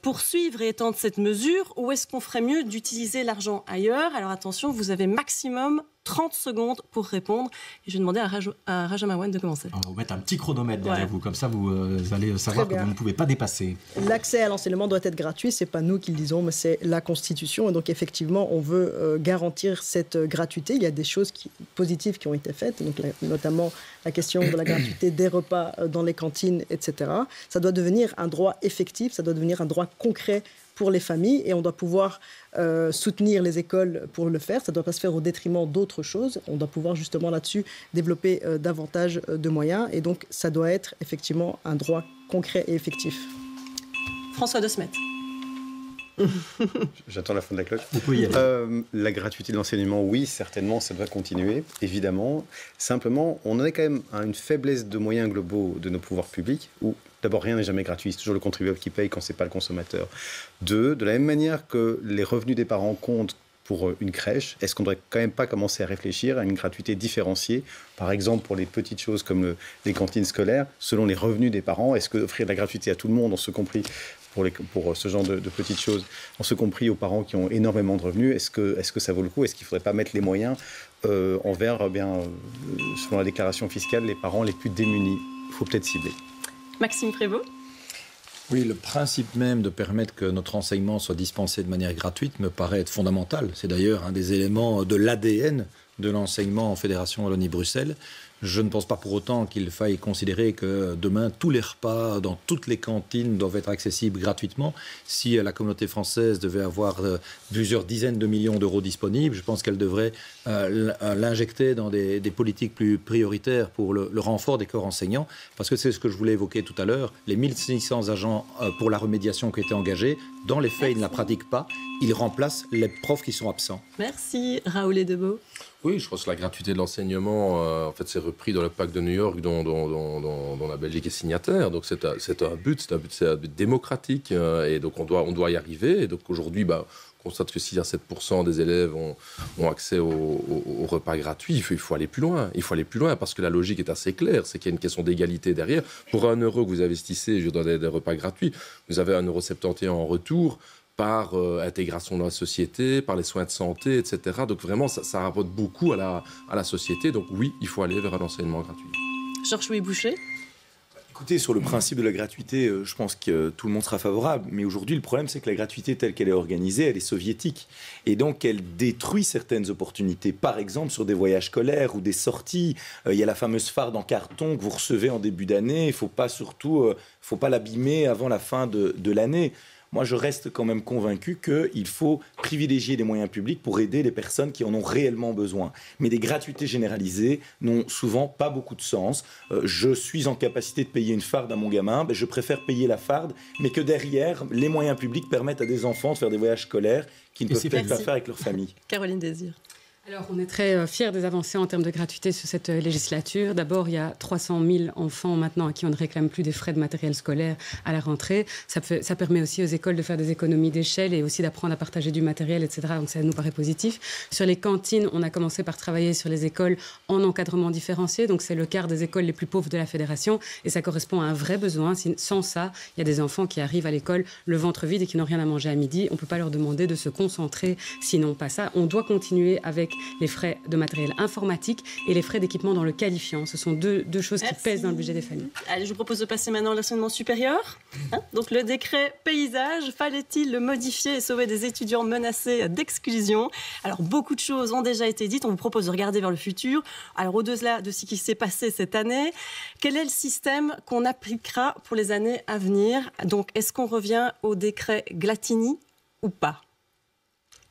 poursuivre et étendre cette mesure ou est-ce qu'on ferait mieux d'utiliser l'argent ailleurs? Alors attention, vous avez maximum 30 secondes pour répondre. Et je vais demander à Raja Mawane de commencer. On va vous mettre un petit chronomètre derrière vous, comme ça vous allez savoir que vous ne pouvez pas dépasser. L'accès à l'enseignement doit être gratuit, ce n'est pas nous qui le disons, mais c'est la Constitution. Et donc effectivement, on veut garantir cette gratuité. Il y a des choses positives qui ont été faites, donc notamment la question de la gratuité des repas dans les cantines, etc. Ça doit devenir un droit effectif, ça doit devenir un droit concret pour les familles et on doit pouvoir soutenir les écoles pour le faire. Ça ne doit pas se faire au détriment d'autres choses. On doit pouvoir justement là-dessus développer davantage de moyens et donc ça doit être effectivement un droit concret et effectif. François De Smet. J'attends la fin de la cloche. Vous pouvez y aller. La gratuité de l'enseignement, oui, certainement, ça doit continuer, évidemment. Simplement, on en est quand même à une faiblesse de moyens globaux de nos pouvoirs publics, où d'abord, rien n'est jamais gratuit, c'est toujours le contribuable qui paye quand ce n'est pas le consommateur. 2, de la même manière que les revenus des parents comptent pour une crèche, est-ce qu'on ne devrait quand même pas commencer à réfléchir à une gratuité différenciée, par exemple pour les petites choses comme les cantines scolaires, selon les revenus des parents? Est-ce qu'offrir de la gratuité à tout le monde, en ce compris pour ce genre de petites choses, en ce compris aux parents qui ont énormément de revenus, est-ce que ça vaut le coup? Est-ce qu'il ne faudrait pas mettre les moyens envers, selon la déclaration fiscale, les parents les plus démunis? Il faut peut-être cibler. Maxime Prévost. Oui, le principe même de permettre que notre enseignement soit dispensé de manière gratuite me paraît être fondamental. C'est d'ailleurs un des éléments de l'ADN de l'enseignement en Fédération Wallonie-Bruxelles. Je ne pense pas pour autant qu'il faille considérer que demain, tous les repas dans toutes les cantines doivent être accessibles gratuitement. Si la communauté française devait avoir plusieurs dizaines de millions d'euros disponibles, je pense qu'elle devrait l'injecter dans des politiques plus prioritaires pour le renfort des corps enseignants. Parce que c'est ce que je voulais évoquer tout à l'heure. Les 1600 agents pour la remédiation qui ont été engagés, dans les faits, ils ne la pratiquent pas. Ils remplacent les profs qui sont absents. Merci. Raoul Edebeau. Oui, je pense que la gratuité de l'enseignement, en fait, c'est repris dans le pacte de New York dont la Belgique est signataire. Donc c'est un but démocratique et donc on doit y arriver. Et donc aujourd'hui, constate que 6 à 7% des élèves ont accès au repas gratuit, il faut aller plus loin. Il faut aller plus loin parce que la logique est assez claire, c'est qu'il y a une question d'égalité derrière. Pour 1 euro que vous investissez dans des repas gratuits, vous avez 1,71 € en retour par intégration dans la société, par les soins de santé, etc. Donc vraiment, ça rapporte beaucoup à la société. Donc oui, il faut aller vers un enseignement gratuit. Georges-Louis Boucher. Écoutez, sur le principe de la gratuité, je pense que tout le monde sera favorable. Mais aujourd'hui, le problème, c'est que la gratuité telle qu'elle est organisée, elle est soviétique. Et donc, elle détruit certaines opportunités. Par exemple, sur des voyages scolaires ou des sorties. Il y a la fameuse farde en carton que vous recevez en début d'année. Il ne faut pas l'abîmer avant la fin de l'année. Moi, je reste quand même convaincu qu'il faut privilégier les moyens publics pour aider les personnes qui en ont réellement besoin. Mais les gratuités généralisées n'ont souvent pas beaucoup de sens. Je suis en capacité de payer une farde à mon gamin, je préfère payer la farde, mais que derrière, les moyens publics permettent à des enfants de faire des voyages scolaires qu'ils ne peuvent peut-être pas faire avec leur famille. Caroline Désir. Alors, on est très fiers des avancées en termes de gratuité sur cette législature. D'abord, il y a 300 000 enfants maintenant à qui on ne réclame plus des frais de matériel scolaire à la rentrée. Ça permet aussi aux écoles de faire des économies d'échelle et aussi d'apprendre à partager du matériel, etc. Donc, ça nous paraît positif. Sur les cantines, on a commencé par travailler sur les écoles en encadrement différencié. Donc, c'est le quart des écoles les plus pauvres de la fédération et ça correspond à un vrai besoin. Sans ça, il y a des enfants qui arrivent à l'école le ventre vide et qui n'ont rien à manger à midi. On ne peut pas leur demander de se concentrer, sinon pas ça. On doit continuer avec les frais de matériel informatique et les frais d'équipement dans le qualifiant. Ce sont deux choses qui pèsent dans le budget des familles. Allez, je vous propose de passer maintenant à l'enseignement supérieur. Donc le décret paysage, fallait-il le modifier et sauver des étudiants menacés d'exclusion? Alors beaucoup de choses ont déjà été dites, on vous propose de regarder vers le futur. Alors au-delà de ce qui s'est passé cette année, quel est le système qu'on appliquera pour les années à venir? Donc est-ce qu'on revient au décret Glatini ou pas?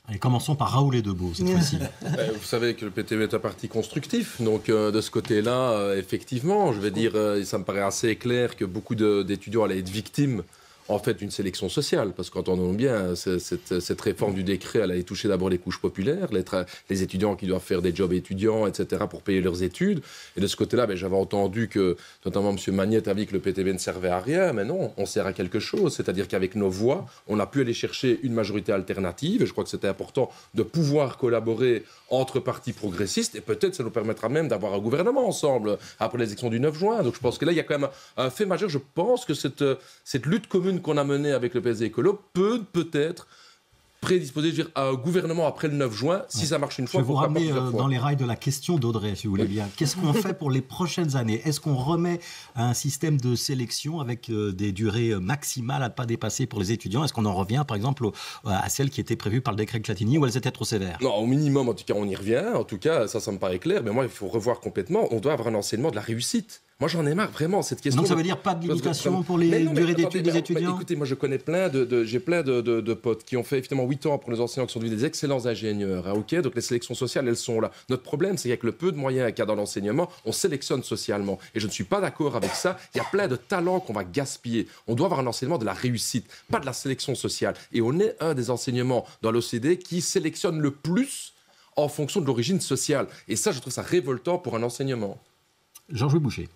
Allez, commençons par Raoul et Debeau, cette fois-ci. Vous savez que le PTB est un parti constructif, donc de ce côté-là, effectivement, je vais dire, ça me paraît assez clair que beaucoup d'étudiants allaient être victimes en fait d'une sélection sociale, parce qu'entendons bien, cette réforme du décret, elle allait toucher d'abord les couches populaires, les étudiants qui doivent faire des jobs étudiants, etc., pour payer leurs études. Et de ce côté-là, j'avais entendu que, notamment M. Magnette a dit que le PTB ne servait à rien, mais non, on sert à quelque chose, c'est-à-dire qu'avec nos voix, on a pu aller chercher une majorité alternative, et je crois que c'était important de pouvoir collaborer entre partis progressistes, et peut-être ça nous permettra même d'avoir un gouvernement ensemble après les élections du 9 juin. Donc je pense que là, il y a quand même un fait majeur. Je pense que cette lutte commune qu'on a menée avec le PSD Écolo peut-être prédisposer à un gouvernement après le 9 juin, si ça marche une fois. Je vais vous ramener dans les rails de la question d'Audrey, si vous voulez bien. Qu'est-ce qu'on fait pour les prochaines années? Est-ce qu'on remet à un système de sélection avec des durées maximales à ne pas dépasser pour les étudiants? Est-ce qu'on en revient, par exemple, à celles qui étaient prévues par le décret Glatini, où elles étaient trop sévères? Non, au minimum, en tout cas, on y revient. En tout cas, ça me paraît clair. Mais moi, il faut revoir complètement. On doit avoir un enseignement de la réussite. Moi, j'en ai marre, vraiment, cette question. Donc, ça veut dire pas de limitation pour les durées d'études des étudiants? Écoutez, moi, je connais j'ai plein de potes qui ont fait effectivement 8 ans pour nos enseignants qui sont devenus des excellents ingénieurs. Hein, ok, donc les sélections sociales, elles sont là. Notre problème, c'est qu'avec le peu de moyens qu'il y a dans l'enseignement, on sélectionne socialement. Et je ne suis pas d'accord avec ça. Il y a plein de talents qu'on va gaspiller. On doit avoir un enseignement de la réussite, pas de la sélection sociale. Et on est un des enseignements dans l'OCDE qui sélectionne le plus en fonction de l'origine sociale. Et ça, je trouve ça révoltant pour un enseignement. Georges Boucher.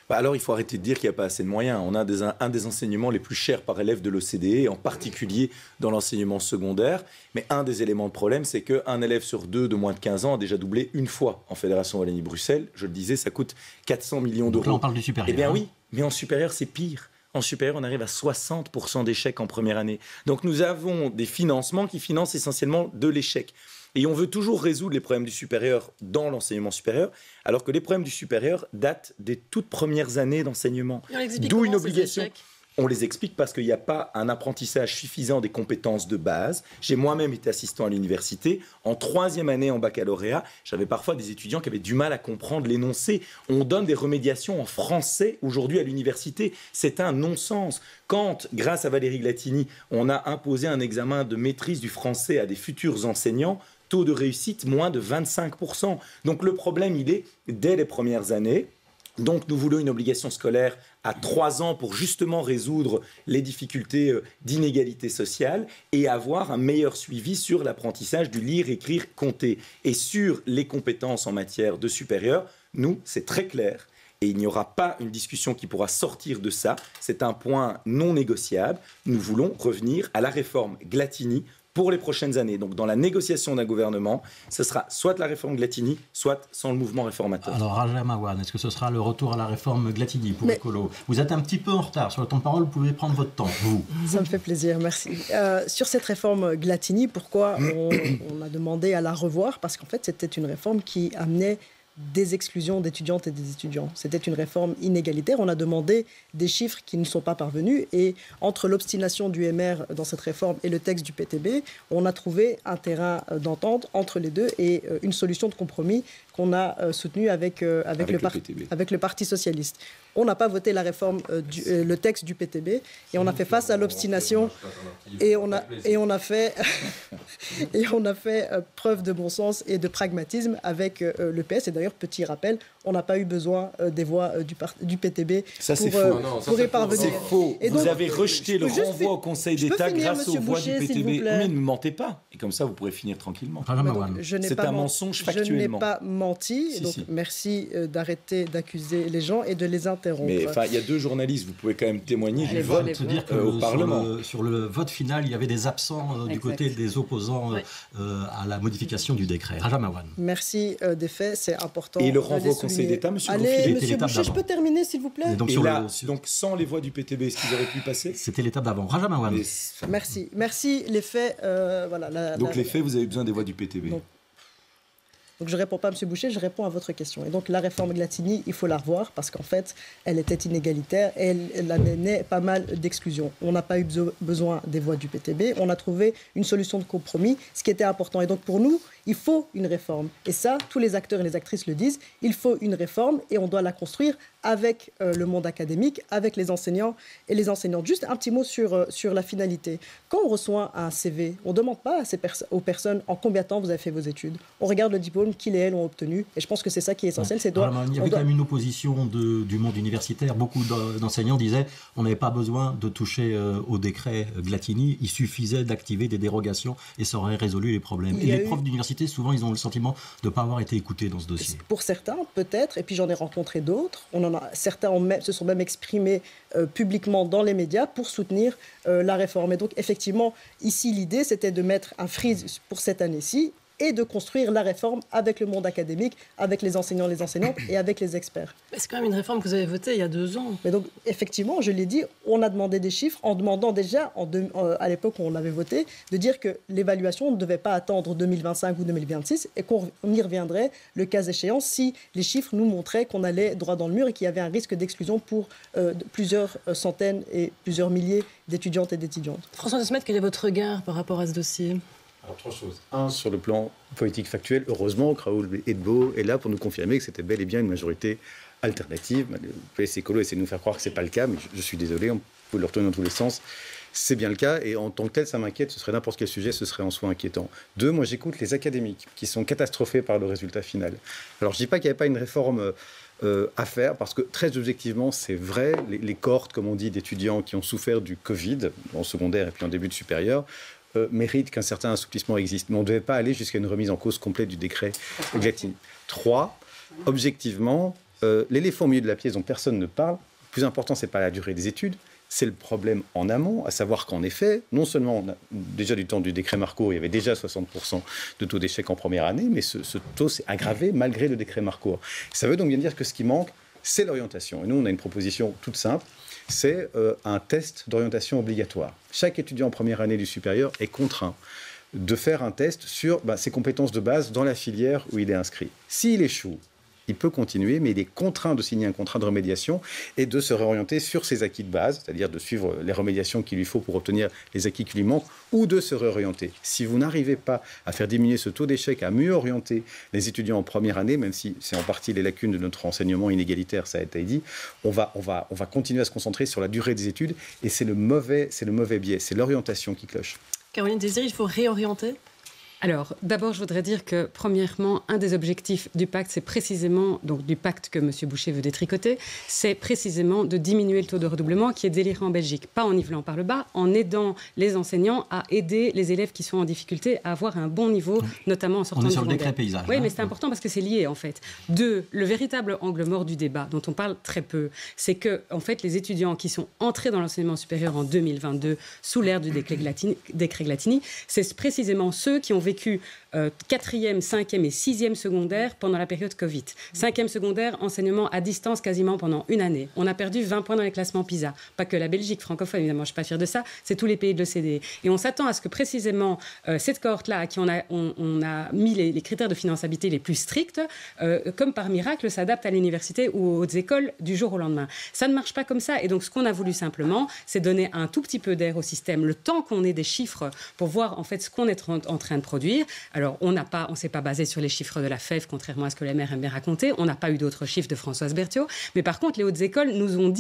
Alors, il faut arrêter de dire qu'il n'y a pas assez de moyens. On a un des enseignements les plus chers par élève de l'OCDE, en particulier dans l'enseignement secondaire. Mais un des éléments de problème, c'est qu'un élève sur deux de moins de 15 ans a déjà doublé une fois en Fédération Wallonie-Bruxelles. Je le disais, ça coûte 400 millions d'euros. Là, on parle du supérieur. Eh bien oui, mais en supérieur, c'est pire. En supérieur, on arrive à 60% d'échecs en première année. Donc nous avons des financements qui financent essentiellement de l'échec. Et on veut toujours résoudre les problèmes du supérieur dans l'enseignement supérieur, alors que les problèmes du supérieur datent des toutes premières années d'enseignement. D'où une obligation. On les explique parce qu'il n'y a pas un apprentissage suffisant des compétences de base. J'ai moi-même été assistant à l'université. En 3e année en baccalauréat, j'avais parfois des étudiants qui avaient du mal à comprendre l'énoncé. On donne des remédiations en français aujourd'hui à l'université. C'est un non-sens. Quand, grâce à Valérie Glatini, on a imposé un examen de maîtrise du français à des futurs enseignants, taux de réussite moins de 25%. Donc le problème, il est dès les premières années. Donc nous voulons une obligation scolaire à 3 ans pour justement résoudre les difficultés d'inégalité sociale et avoir un meilleur suivi sur l'apprentissage du lire, écrire, compter. Et sur les compétences en matière de supérieur, nous, c'est très clair. Et il n'y aura pas une discussion qui pourra sortir de ça. C'est un point non négociable. Nous voulons revenir à la réforme Glatini, pour les prochaines années. Donc dans la négociation d'un gouvernement, ce sera soit la réforme Glatini, soit sans le mouvement réformateur. Alors Raja Mawan, est-ce que ce sera le retour à la réforme Glatini pour Écolo? Vous êtes un petit peu en retard sur le temps de parole, vous pouvez prendre votre temps, vous. Ça me fait plaisir, merci. Sur cette réforme Glatini, pourquoi on a demandé à la revoir? Parce qu'en fait, c'était une réforme qui amenait des exclusions d'étudiantes et des étudiants. C'était une réforme inégalitaire. On a demandé des chiffres qui ne sont pas parvenus et entre l'obstination du MR dans cette réforme et le texte du PTB, on a trouvé un terrain d'entente entre les deux et une solution de compromis qu'on a soutenue avec le Parti socialiste. On n'a pas voté la réforme, le texte du PTB et on a fait face à l'obstination et on a fait preuve de bon sens et de pragmatisme avec le PS. Et d'ailleurs, petit rappel, on n'a pas eu besoin des voix du PTB pour y parvenir. C'est faux. Et donc, vous avez rejeté le renvoi au Conseil d'État grâce aux voix du PTB. Mais ne mentez pas. Et comme ça, vous pourrez finir tranquillement. C'est un mensonge factuellement. Je n'ai pas menti. Donc, merci d'arrêter d'accuser les gens et de les interrompre. Mais il y a 2 journalistes, vous pouvez quand même témoigner du vote au Parlement. Sur le vote final, il y avait des absents du côté des opposants à la modification du décret. Raja Mawan. Merci des faits, c'est important. Et le renvoi au Conseil d'État, M. Allez, M. Boucher, je peux terminer, s'il vous plaît? Donc sans les voix du PTB, est-ce qu'ils auraient pu passer? C'était l'étape d'avant. Raja Mawan. Merci. Les faits, donc les faits, vous avez besoin des voix du PTB. Donc je ne réponds pas à M. Boucher, je réponds à votre question. Et donc la réforme Glatini, il faut la revoir parce qu'en fait, elle était inégalitaire et elle amenait pas mal d'exclusions. On n'a pas eu besoin des voix du PTB, on a trouvé une solution de compromis, ce qui était important. Et donc pour nous, il faut une réforme. Et ça, tous les acteurs et les actrices le disent, il faut une réforme et on doit la construire avec le monde académique, avec les enseignants et les enseignantes. Juste un petit mot sur la finalité. Quand on reçoit un CV, on ne demande pas aux personnes en combien de temps vous avez fait vos études. On regarde le diplôme qu'ils et elles ont obtenu. Et je pense que c'est ça qui est essentiel. Il y avait quand même une opposition du monde universitaire. Beaucoup d'enseignants disaient on n'avait pas besoin de toucher au décret Glatini. Il suffisait d'activer des dérogations et ça aurait résolu les problèmes. Et les profs d'université, souvent, ils ont le sentiment de ne pas avoir été écoutés dans ce dossier. Pour certains, peut-être. Et puis j'en ai rencontré d'autres. Certains se sont même exprimés publiquement dans les médias pour soutenir la réforme. Et donc, effectivement, ici, l'idée, c'était de mettre un freeze pour cette année-ci et de construire la réforme avec le monde académique, avec les enseignants, les enseignantes et avec les experts. Mais c'est quand même une réforme que vous avez votée il y a 2 ans. Mais donc, effectivement, je l'ai dit, on a demandé des chiffres en demandant déjà, à l'époque où on l'avait voté, de dire que l'évaluation ne devait pas attendre 2025 ou 2026 et qu'on y reviendrait le cas échéant si les chiffres nous montraient qu'on allait droit dans le mur et qu'il y avait un risque d'exclusion pour plusieurs centaines et plusieurs milliers d'étudiantes et d'étudiants. François De Smet, quel est votre regard par rapport à ce dossier ? Alors, 3 choses. 1, sur le plan politique factuel, heureusement que Raoul Edbo est là pour nous confirmer que c'était bel et bien une majorité alternative. Le PS Écolo essaie de nous faire croire que ce n'est pas le cas, mais je suis désolé, on peut le retourner dans tous les sens. C'est bien le cas, et en tant que tel, ça m'inquiète, ce serait n'importe quel sujet, ce serait en soi inquiétant. 2, moi j'écoute les académiques, qui sont catastrophés par le résultat final. Alors je ne dis pas qu'il n'y avait pas une réforme à faire, parce que très objectivement, c'est vrai, les cohortes, comme on dit, d'étudiants qui ont souffert du Covid, en secondaire et puis en début de supérieur, mérite qu'un certain assouplissement existe. Mais on ne devait pas aller jusqu'à une remise en cause complète du décret Glatini. 3, objectivement, l'éléphant au milieu de la pièce dont personne ne parle, le plus important, ce n'est pas la durée des études, c'est le problème en amont, à savoir qu'en effet, non seulement on a, déjà du temps du décret Marco, il y avait déjà 60% de taux d'échec en première année, mais ce taux s'est aggravé malgré le décret Marco. Ça veut donc bien dire que ce qui manque, c'est l'orientation. Et nous, on a une proposition toute simple, c'est un test d'orientation obligatoire. Chaque étudiant en première année du supérieur est contraint de faire un test sur ses compétences de base dans la filière où il est inscrit. S'il échoue, il peut continuer, mais il est contraint de signer un contrat de remédiation et de se réorienter sur ses acquis de base, c'est-à-dire de suivre les remédiations qu'il lui faut pour obtenir les acquis qui lui manquent, ou de se réorienter. Si vous n'arrivez pas à faire diminuer ce taux d'échec, à mieux orienter les étudiants en première année, même si c'est en partie les lacunes de notre enseignement inégalitaire, ça a été dit, on va continuer à se concentrer sur la durée des études, et c'est le mauvais biais, c'est l'orientation qui cloche. Caroline Désir, il faut réorienter ? Alors, d'abord, je voudrais dire que, premièrement, un des objectifs du pacte, c'est précisément, donc du pacte que M. Boucher veut détricoter, c'est précisément de diminuer le taux de redoublement qui est délirant en Belgique. Pas en nivelant par le bas, en aidant les enseignants à aider les élèves qui sont en difficulté à avoir un bon niveau, notamment en sortant On est du sur le secondaire. décret paysage. Oui, mais c'est important parce que c'est lié, en fait. 2, le véritable angle mort du débat, dont on parle très peu, c'est que, en fait, les étudiants qui sont entrés dans l'enseignement supérieur en 2022, sous l'ère du décret Glatini, c'est précisément ceux qui ont vécu 4e, 5e et 6e secondaire pendant la période Covid. 5e secondaire, enseignement à distance quasiment pendant une année. On a perdu 20 points dans les classements PISA. Pas que la Belgique francophone, évidemment, je ne suis pas fière de ça, c'est tous les pays de l'OCDE. Et on s'attend à ce que précisément cette cohorte-là, à qui on a mis les critères de finançabilité les plus stricts, comme par miracle, s'adapte à l'université ou aux hautes écoles du jour au lendemain. Ça ne marche pas comme ça. Et donc, ce qu'on a voulu simplement, c'est donner un tout petit peu d'air au système, le temps qu'on ait des chiffres pour voir en fait ce qu'on est en train de produire. Alors, on ne s'est pas basé sur les chiffres de la FEF, contrairement à ce que la maire aime bien raconter. On n'a pas eu d'autres chiffres de Françoise Berthiaud. Mais par contre, les hautes écoles nous ont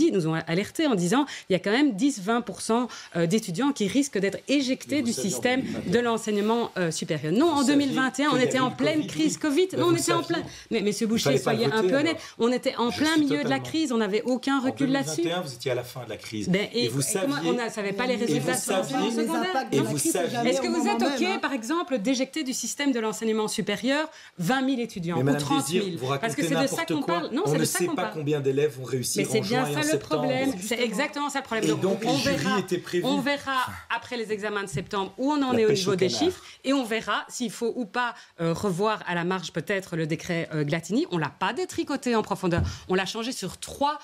alertés en disant il y a quand même 10-20% d'étudiants qui risquent d'être éjectés du système de l'enseignement supérieur. Non, en 2021, on était en pleine crise Covid. Non, on était en plein... Mais M. Boucher, soyez un peu honnête. On était en plein milieu de la crise. On n'avait aucun recul là-dessus. En 2021, vous étiez à la fin de la crise. Et vous saviez... On ne savait pas les résultats sur l'enseignement secondaire. Est-ce que vous êtes OK, par exemple, d'éjecter du système de l'enseignement supérieur 20 000 étudiants ou 30 000? Parce que c'est de ça qu'on parle. Non, c'est de ça qu'on parle. On ne sait pas combien d'élèves vont réussir en juin et en septembre. Mais c'est bien ça le problème. C'est exactement ça le problème. Et donc, les jurys étaient prévus. On verra après les examens de septembre où on en est au niveau des chiffres et on verra s'il faut ou pas revoir à la marge peut-être le décret Glatini. On ne l'a pas détricoté en profondeur. On l'a changé sur trois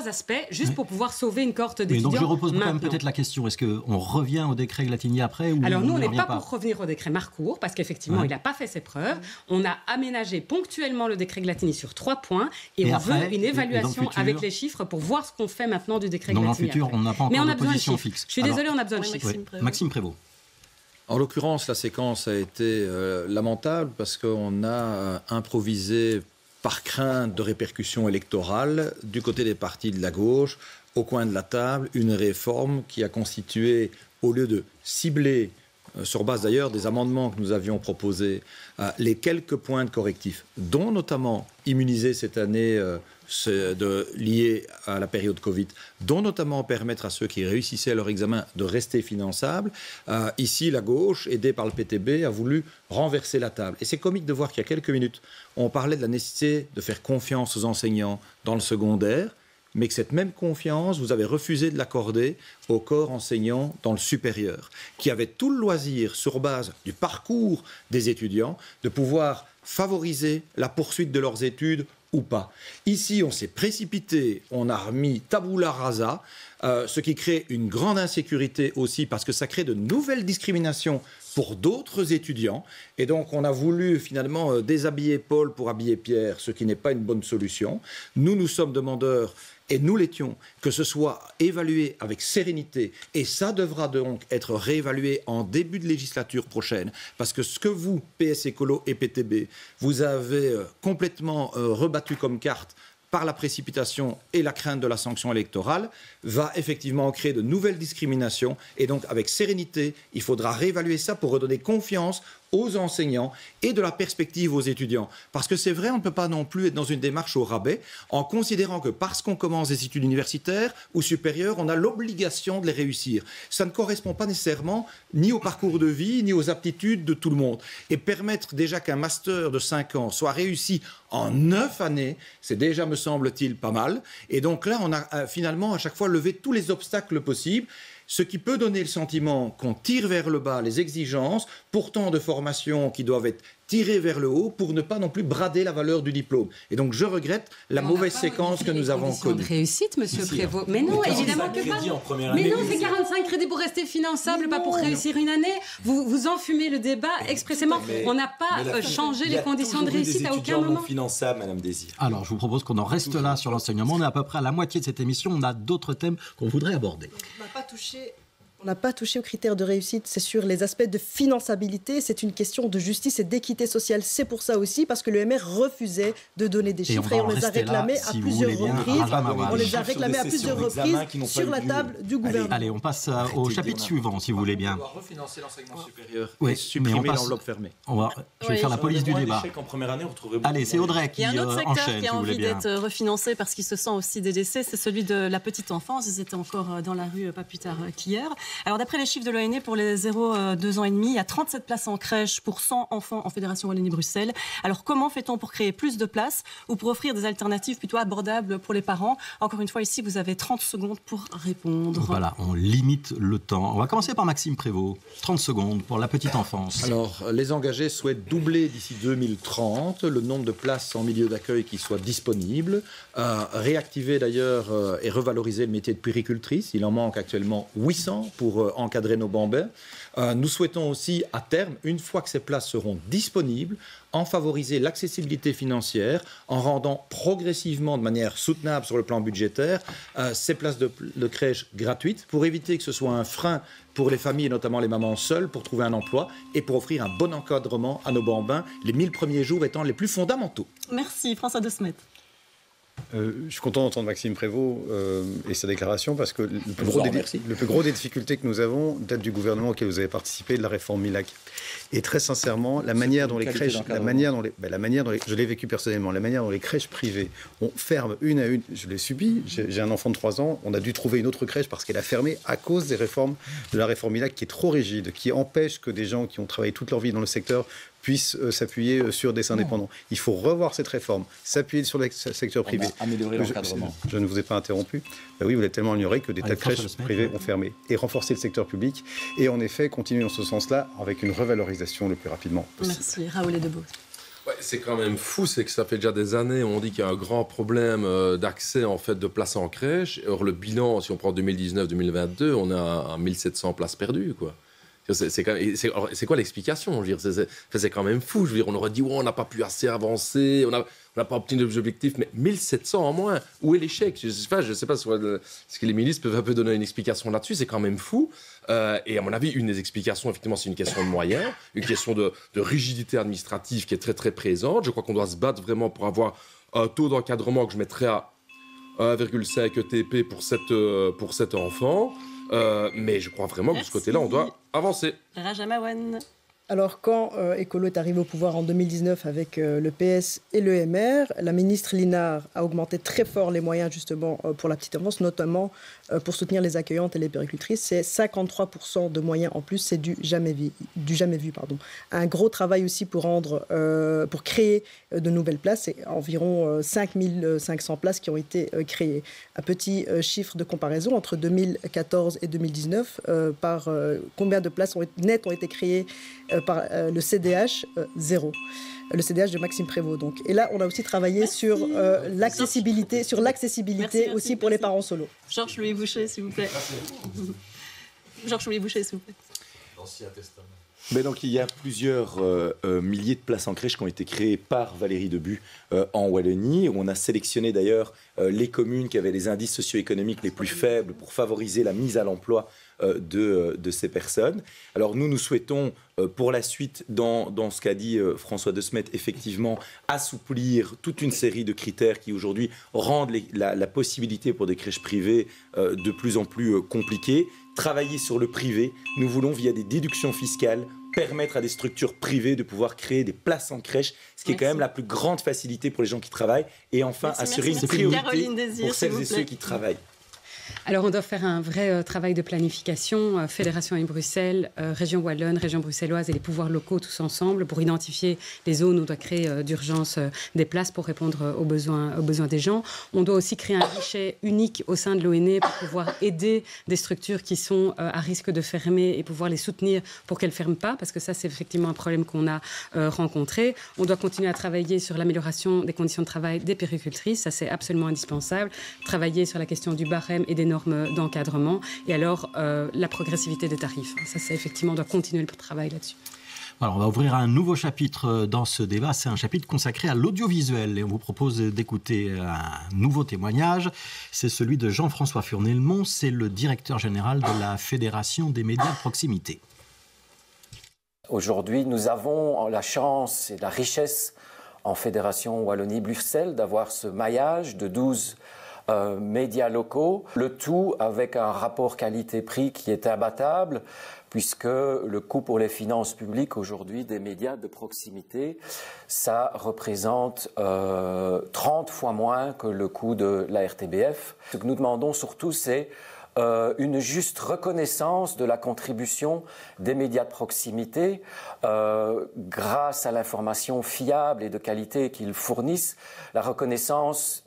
aspects juste pour pouvoir sauver une cohorte d'étudiants. Donc je repose quand même peut-être la question. Est-ce qu'on revient au décret Glatini après ou Alors nous, on n'est pas pour revenir au décret Marcourt parce qu'effectivement, il n'a pas fait ses preuves. On a aménagé ponctuellement le décret Glatini sur 3 points et on veut une évaluation avec les chiffres pour voir ce qu'on fait maintenant du décret Glatini. Dans le futur, on n'a pas encore de position fixe. Je suis désolée, on a besoin de chiffres. Maxime Prévost. En l'occurrence, la séquence a été lamentable parce qu'on a improvisé par crainte de répercussions électorales du côté des partis de la gauche, au coin de la table, une réforme qui a constitué, au lieu de cibler, sur base d'ailleurs des amendements que nous avions proposés, les quelques points de correctif, dont notamment immuniser cette année liée à la période Covid, dont notamment permettre à ceux qui réussissaient leur examen de rester finançables. Ici, la gauche, aidée par le PTB, a voulu renverser la table. Et c'est comique de voir qu'il y a quelques minutes, on parlait de la nécessité de faire confiance aux enseignants dans le secondaire, mais que cette même confiance, vous avez refusé de l'accorder au corps enseignant dans le supérieur, qui avait tout le loisir, sur base du parcours des étudiants, de pouvoir favoriser la poursuite de leurs études ou pas. Ici, on s'est précipité, on a remis tabula rasa, ce qui crée une grande insécurité aussi, parce que ça crée de nouvelles discriminations pour d'autres étudiants. Et donc, on a voulu finalement déshabiller Paul pour habiller Pierre, ce qui n'est pas une bonne solution. Nous sommes demandeurs, et nous l'étions, que ce soit évalué avec sérénité. Et ça devra donc être réévalué en début de législature prochaine. Parce que ce que vous, PS Écolo et PTB, vous avez complètement rebattu comme carte par la précipitation et la crainte de la sanction électorale, va effectivement créer de nouvelles discriminations. Et donc, avec sérénité, il faudra réévaluer ça pour redonner confiance aux enseignants et de la perspective aux étudiants. Parce que c'est vrai, on ne peut pas non plus être dans une démarche au rabais en considérant que parce qu'on commence des études universitaires ou supérieures, on a l'obligation de les réussir. Ça ne correspond pas nécessairement ni au parcours de vie, ni aux aptitudes de tout le monde. Et permettre déjà qu'un master de 5 ans soit réussi en 9 années, c'est déjà, me semble-t-il, pas mal. Et donc là, on a finalement à chaque fois levé tous les obstacles possibles, ce qui peut donner le sentiment qu'on tire vers le bas les exigences, pourtant de formation qui doivent être tirées vers le haut pour ne pas non plus brader la valeur du diplôme. Et donc je regrette la mauvaise séquence que nous avons connue. De réussite, monsieur Prévost. Mais non, évidemment que pas. Mais non, c'est 45 crédits pour rester finançable, pas pour réussir une année. Vous enfumez le débat expressément. On n'a pas changé les conditions de réussite à aucun moment. Finançable, Madame Désir. Alors, je vous propose qu'on en reste là sur l'enseignement. On est à peu près à la moitié de cette émission. On a d'autres thèmes qu'on voudrait aborder. On n'a pas touché On n'a pas touché aux critères de réussite, c'est sur les aspects de finançabilité, c'est une question de justice et d'équité sociale. C'est pour ça aussi, parce que le MR refusait de donner des chiffres et on les a réclamés à plusieurs reprises. On les a réclamés à plusieurs reprises sur la table du gouvernement. Allez, on passe au chapitre suivant, si vous voulez bien. On doit refinancer l'enseignement supérieur Oui, et supprimer l'enveloppe fermée. Je vais faire la police du débat. En première année, on retrouverait Allez, c'est Audrey qui Il y a un autre secteur enchaîne, qui a si vous voulez envie bien. d'être refinancé parce qu'il se sent aussi délaissé, c'est celui de la petite enfance. Ils étaient encore dans la rue pas plus tard qu'hier. Alors d'après les chiffres de l'ONE, pour les 0-2 ans et demi, il y a 37 places en crèche pour 100 enfants en Fédération Wallonie-Bruxelles. Alors comment fait-on pour créer plus de places ou pour offrir des alternatives plutôt abordables pour les parents? Encore une fois, ici, vous avez 30 secondes pour répondre. Voilà, on limite le temps. On va commencer par Maxime Prévost. 30 secondes pour la petite enfance. Alors, les engagés souhaitent doubler d'ici 2030 le nombre de places en milieu d'accueil qui soient disponibles, réactiver d'ailleurs et revaloriser le métier de puéricultrice. Il en manque actuellement 800 pour encadrer nos bambins. Nous souhaitons aussi, à terme, une fois que ces places seront disponibles, en favoriser l'accessibilité financière, en rendant progressivement, de manière soutenable sur le plan budgétaire, ces places de crèche gratuites, pour éviter que ce soit un frein pour les familles, et notamment les mamans seules, pour trouver un emploi et pour offrir un bon encadrement à nos bambins, les 1000 premiers jours étant les plus fondamentaux. Merci, François De Smet. Je suis content d'entendre Maxime Prévost et sa déclaration parce que le plus gros des difficultés que nous avons date du gouvernement auquel vous avez participé, de la réforme MILAC. Et très sincèrement, la manière dont les crèches, je l'ai vécu personnellement, la manière dont les crèches privées, on ferme une à une, je l'ai subi, j'ai un enfant de 3 ans, on a dû trouver une autre crèche parce qu'elle a fermé à cause des réformes, de la réforme MILAC qui est trop rigide, qui empêche que des gens qui ont travaillé toute leur vie dans le secteur puissent s'appuyer sur des indépendants. Il faut revoir cette réforme, s'appuyer sur le secteur privé. Améliorer l'encadrement. Je ne vous ai pas interrompu. Ben oui, vous l'avez tellement ignoré que des tas de crèches privées ont fermé. Et renforcer le secteur public. Et en effet, continuer dans ce sens-là avec une revalorisation le plus rapidement possible. Merci, Raoul Edebo. Ouais, c'est quand même fou, c'est que ça fait déjà des années, on dit qu'il y a un grand problème d'accès en fait de places en crèche. Or le bilan, si on prend 2019-2022, on a 1700 places perdues, quoi. C'est quoi l'explication? Je veux dire, c'est quand même fou. Je veux dire, on aurait dit on n'a pas pu assez avancer, on n'a pas obtenu l'objectif, mais 1700 en moins. Où est l'échec? Je ne sais pas est-ce que les ministres peuvent un peu donner une explication là-dessus. C'est quand même fou. Et à mon avis, une des explications, effectivement, c'est une question de moyens, une question de rigidité administrative qui est très très présente. Je crois qu'on doit se battre vraiment pour avoir un taux d'encadrement que je mettrais à 1,5 ETP pour cet enfant. Mais je crois vraiment que de ce côté-là, on doit avancer. Rajamawan. Alors, quand Écolo est arrivé au pouvoir en 2019 avec le PS et le MR, la ministre Linard a augmenté très fort les moyens justement pour la petite enfance, notamment pour soutenir les accueillantes et les puéricultrices. C'est 53% de moyens en plus, c'est du jamais vu. Un gros travail aussi pour créer de nouvelles places, c'est environ 5500 places qui ont été créées. Un petit chiffre de comparaison entre 2014 et 2019, combien de places nettes ont été créées par le CDH, 0. Le CDH de Maxime Prévost. Donc. Et là, on a aussi travaillé sur l'accessibilité, aussi pour les parents solos. Georges-Louis Boucher, s'il vous plaît. Georges-Louis Boucher, s'il vous plaît. L'Ancien Testament. Mais donc, il y a plusieurs milliers de places en crèche qui ont été créées par Valérie Debu en Wallonie. Où on a sélectionné d'ailleurs les communes qui avaient les indices socio-économiques les plus faibles pour favoriser la mise à l'emploi de ces personnes. Alors nous souhaitons pour la suite, dans ce qu'a dit François De Smet, effectivement assouplir toute une série de critères qui aujourd'hui rendent la possibilité pour des crèches privées de plus en plus compliquées. Travailler sur le privé, nous voulons via des déductions fiscales permettre à des structures privées de pouvoir créer des places en crèche, ce qui est quand même la plus grande facilité pour les gens qui travaillent, et enfin assurer une priorité pour celles et ceux qui travaillent. Alors, on doit faire un vrai travail de planification, Fédération et Bruxelles, Région Wallonne, Région bruxelloise et les pouvoirs locaux tous ensemble pour identifier les zones où on doit créer d'urgence des places pour répondre aux besoins des gens. On doit aussi créer un guichet unique au sein de l'ONE pour pouvoir aider des structures qui sont à risque de fermer et pouvoir les soutenir pour qu'elles ne ferment pas, parce que ça, c'est effectivement un problème qu'on a rencontré. On doit continuer à travailler sur l'amélioration des conditions de travail des puéricultrices, ça c'est absolument indispensable. Travailler sur la question du barème et des normes d'encadrement. Et alors, la progressivité des tarifs. Ça, c'est effectivement, on doit continuer le travail là-dessus. Alors, on va ouvrir un nouveau chapitre dans ce débat. C'est un chapitre consacré à l'audiovisuel. Et on vous propose d'écouter un nouveau témoignage. C'est celui de Jean-François Furnelmont. C'est le directeur général de la Fédération des médias de proximité. Aujourd'hui, nous avons la chance et la richesse en Fédération Wallonie-Bruxelles d'avoir ce maillage de 12 médias locaux, le tout avec un rapport qualité-prix qui est imbattable, puisque le coût pour les finances publiques aujourd'hui des médias de proximité, ça représente 30 fois moins que le coût de la RTBF. Ce que nous demandons surtout, c'est une juste reconnaissance de la contribution des médias de proximité grâce à l'information fiable et de qualité qu'ils fournissent, la reconnaissance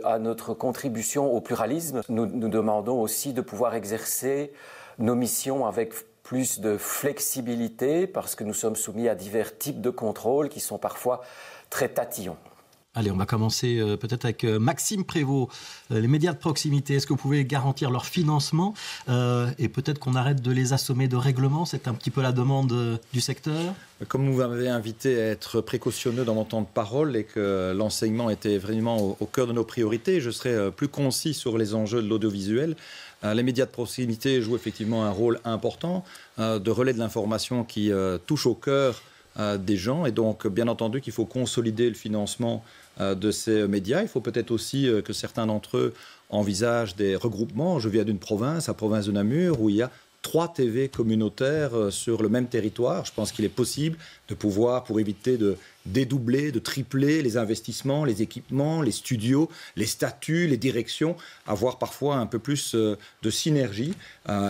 à notre contribution au pluralisme. Nous demandons aussi de pouvoir exercer nos missions avec plus de flexibilité parce que nous sommes soumis à divers types de contrôles qui sont parfois très tatillons. Allez, on va commencer peut-être avec Maxime Prévost. Les médias de proximité, est-ce que vous pouvez garantir leur financement et peut-être qu'on arrête de les assommer de règlements? C'est un petit peu la demande du secteur. Comme vous m'avez invité à être précautionneux dans mon temps de parole et que l'enseignement était vraiment au cœur de nos priorités, je serai plus concis sur les enjeux de l'audiovisuel. Les médias de proximité jouent effectivement un rôle important de relais de l'information qui touche au cœur des gens, et donc bien entendu qu'il faut consolider le financement de ces médias. Il faut peut-être aussi que certains d'entre eux envisagent des regroupements. Je viens d'une province, la province de Namur, où il y a 3 TV communautaires sur le même territoire. Je pense qu'il est possible de pouvoir, pour éviter de dédoubler, de tripler les investissements, les équipements, les studios, les statuts, les directions, avoir parfois un peu plus de synergie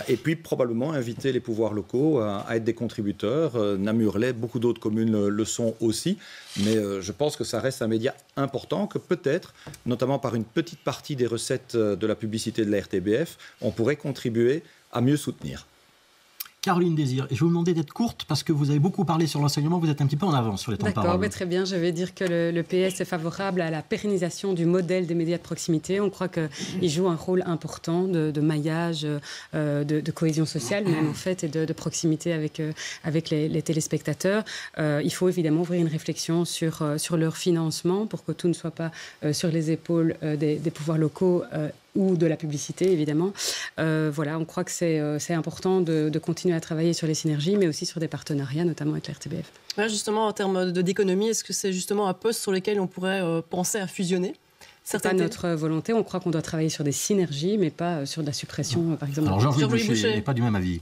et puis probablement inviter les pouvoirs locaux à être des contributeurs. Namur-Lais, beaucoup d'autres communes le sont aussi, mais je pense que ça reste un média important que peut-être, notamment par une petite partie des recettes de la publicité de la RTBF, on pourrait contribuer à mieux soutenir. Caroline Désir, et je vais vous demander d'être courte parce que vous avez beaucoup parlé sur l'enseignement, vous êtes un petit peu en avance sur les temps de parole. D'accord, très bien. Je vais dire que le PS est favorable à la pérennisation du modèle des médias de proximité. On croit qu'il joue un rôle important de maillage, de cohésion sociale même en fait, et de proximité avec les téléspectateurs. Il faut évidemment ouvrir une réflexion sur leur financement pour que tout ne soit pas sur les épaules des pouvoirs locaux ou de la publicité, évidemment. Voilà, on croit que c'est important de continuer à travailler sur les synergies, mais aussi sur des partenariats, notamment avec la RTBF. Ouais, justement, en termes d'économie, est-ce que c'est justement un poste sur lequel on pourrait penser à fusionner? C'est pas notre volonté. On croit qu'on doit travailler sur des synergies, mais pas sur de la suppression, par exemple. Alors, Georges Boucher n'est pas du même avis.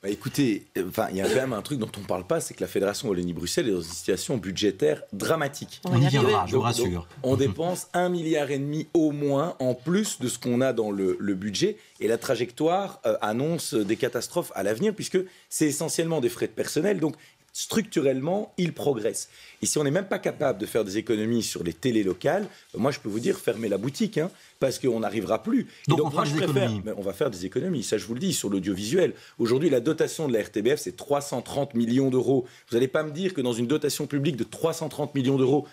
Bah écoutez, il y a quand même un truc dont on ne parle pas, c'est que la Fédération Wallonie-Bruxelles est dans une situation budgétaire dramatique. On y viendra, je vous rassure. On dépense 1,5 milliard au moins en plus de ce qu'on a dans le budget, et la trajectoire annonce des catastrophes à l'avenir, puisque c'est essentiellement des frais de personnel, donc structurellement, il progresse. Et si on n'est même pas capable de faire des économies sur les télés locales, moi je peux vous dire, fermez la boutique, parce qu'on n'arrivera plus. Donc on fera des économies. On va faire des économies, ça je vous le dis, sur l'audiovisuel. Aujourd'hui, la dotation de la RTBF, c'est 330 millions d'euros. Vous n'allez pas me dire que dans une dotation publique de 330 millions d'euros,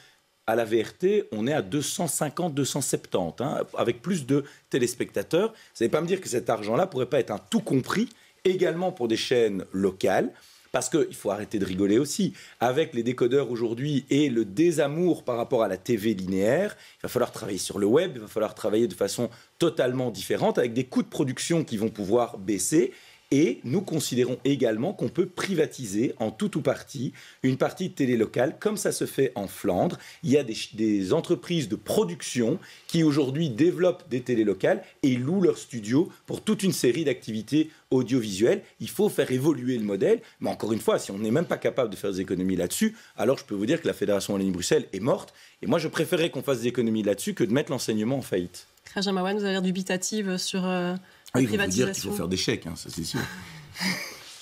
à la VRT, on est à 250, 270, avec plus de téléspectateurs. Vous n'allez pas me dire que cet argent-là ne pourrait pas être un tout compris, également pour des chaînes locales. Parce qu'il faut arrêter de rigoler aussi. Avec les décodeurs aujourd'hui et le désamour par rapport à la TV linéaire, il va falloir travailler sur le web, il va falloir travailler de façon totalement différente, avec des coûts de production qui vont pouvoir baisser. Et nous considérons également qu'on peut privatiser en tout ou partie une partie de télé locale, comme ça se fait en Flandre. Il y a des entreprises de production qui aujourd'hui développent des télés locales et louent leurs studios pour toute une série d'activités audiovisuelles. Il faut faire évoluer le modèle, mais encore une fois, si on n'est même pas capable de faire des économies là-dessus, alors je peux vous dire que la Fédération Wallonie-Bruxelles est morte. Et moi, je préférerais qu'on fasse des économies là-dessus que de mettre l'enseignement en faillite. Raja Mawan, vous avez l'air dubitative sur la privatisation. privatisation. Il faut dire qu'il faut faire des chèques, ça c'est sûr.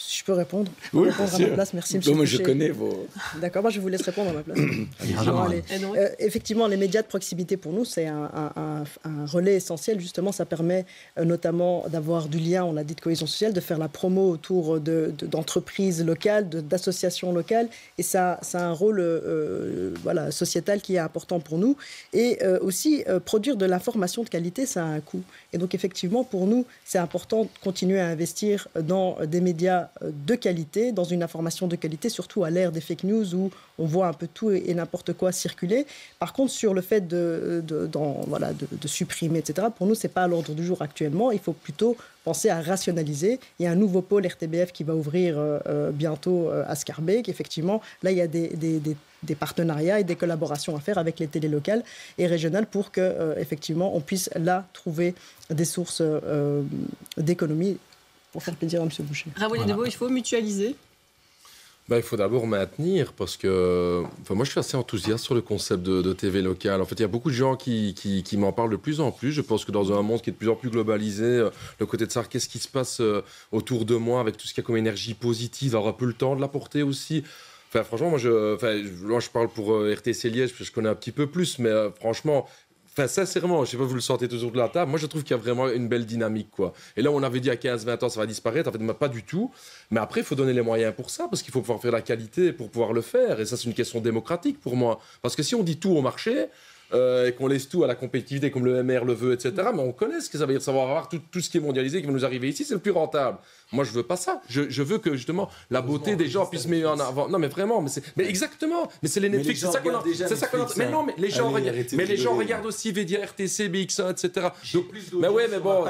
Si je peux répondre, oui, répondre à ma place, merci monsieur. Moi je connais vos... D'accord, moi je vous laisse répondre à ma place. Effectivement, les médias de proximité pour nous, c'est un relais essentiel. Justement, ça permet notamment d'avoir du lien, on l'a dit, de cohésion sociale, de faire la promo autour d'entreprises locales, d'associations locales. Et ça a un rôle sociétal qui est important pour nous. Et aussi, produire de l'information de qualité, ça a un coût. Et donc effectivement, pour nous, c'est important de continuer à investir dans des médias de qualité, dans une information de qualité, surtout à l'ère des fake news où on voit un peu tout et n'importe quoi circuler. Par contre, sur le fait de supprimer, etc., pour nous, ce n'est pas à l'ordre du jour actuellement. Il faut plutôt penser à rationaliser. Il y a un nouveau pôle RTBF qui va ouvrir bientôt à Schaerbeek. Effectivement, là, il y a des partenariats et des collaborations à faire avec les télés locales et régionales pour qu'effectivement, on puisse là trouver des sources d'économie pour faire plaisir à M. Boucher. Raoul Edebo, il faut mutualiser. Il faut d'abord maintenir parce que moi je suis assez enthousiaste sur le concept de TV locale. En fait, il y a beaucoup de gens qui m'en parlent de plus en plus. Je pense que dans un monde qui est de plus en plus globalisé, le côté de savoir qu'est-ce qui se passe autour de moi avec tout ce qu'il y a comme énergie positive, avoir un peu le temps de l'apporter aussi. Franchement, moi je parle pour RTC Liège parce que je connais un petit peu plus, mais franchement... sincèrement, je ne sais pas si vous le sentez toujours de la table, moi je trouve qu'il y a vraiment une belle dynamique, quoi. Et là, on avait dit à 15-20 ans, ça va disparaître, en fait, pas du tout. Mais après, il faut donner les moyens pour ça, parce qu'il faut pouvoir faire la qualité pour pouvoir le faire. Et ça, c'est une question démocratique pour moi. Parce que si on dit tout au marché, et qu'on laisse tout à la compétitivité comme le MR le veut, etc., mais on connaît ce que ça veut dire, savoir avoir tout ce qui est mondialisé, qui va nous arriver ici, c'est le plus rentable. Moi, je veux pas ça. Je veux que, justement, la beauté des gens puisse mettre en avant. Non, mais vraiment, mais exactement. Mais c'est les Netflix, c'est ça qu'on a. Mais non, mais les gens regardent aussi Védia, RTC, BX1, etc. Donc, mais ouais, mais bon,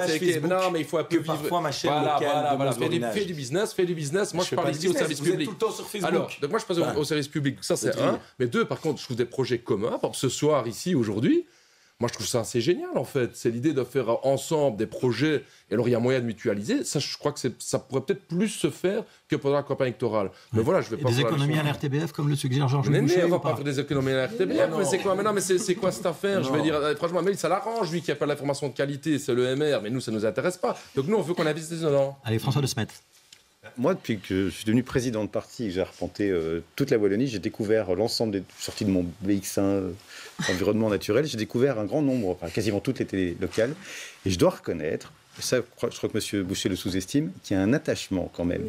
non, mais il faut appuyer. Parfois, ma chaîne locale. Fais du business. Moi, je parle ici au service public. Tout le temps sur Facebook. Alors, donc moi, je passe au service public. Ça, c'est un. Mais deux, par contre, je trouve des projets communs. Par exemple, ce soir, ici, aujourd'hui, moi, je trouve ça assez génial, en fait. C'est l'idée de faire ensemble des projets. Et alors, il y a moyen de mutualiser. Ça, je crois que ça pourrait peut-être plus se faire que pendant la campagne électorale. Mais voilà, je vais pas... Des économies à l'RTBF, comme le suggère Georges Boucher. Mais on va pas faire des économies à l'RTBF. Mais c'est quoi, c'est quoi cette affaire? Je vais dire, franchement, mais ça l'arrange, lui, qui a pas l'information de qualité. C'est le MR. Mais nous, ça nous intéresse pas. Donc, nous, on veut qu'on investisse dedans. Allez, François de Smet. Moi, depuis que je suis devenu président de parti et que j'ai arpenté toute la Wallonie, j'ai découvert l'ensemble des sorties de mon BX1 environnement naturel. J'ai découvert un grand nombre, quasiment toutes les télés locales. Et je dois reconnaître, ça, je crois que M. Boucher le sous-estime, qu'il y a un attachement quand même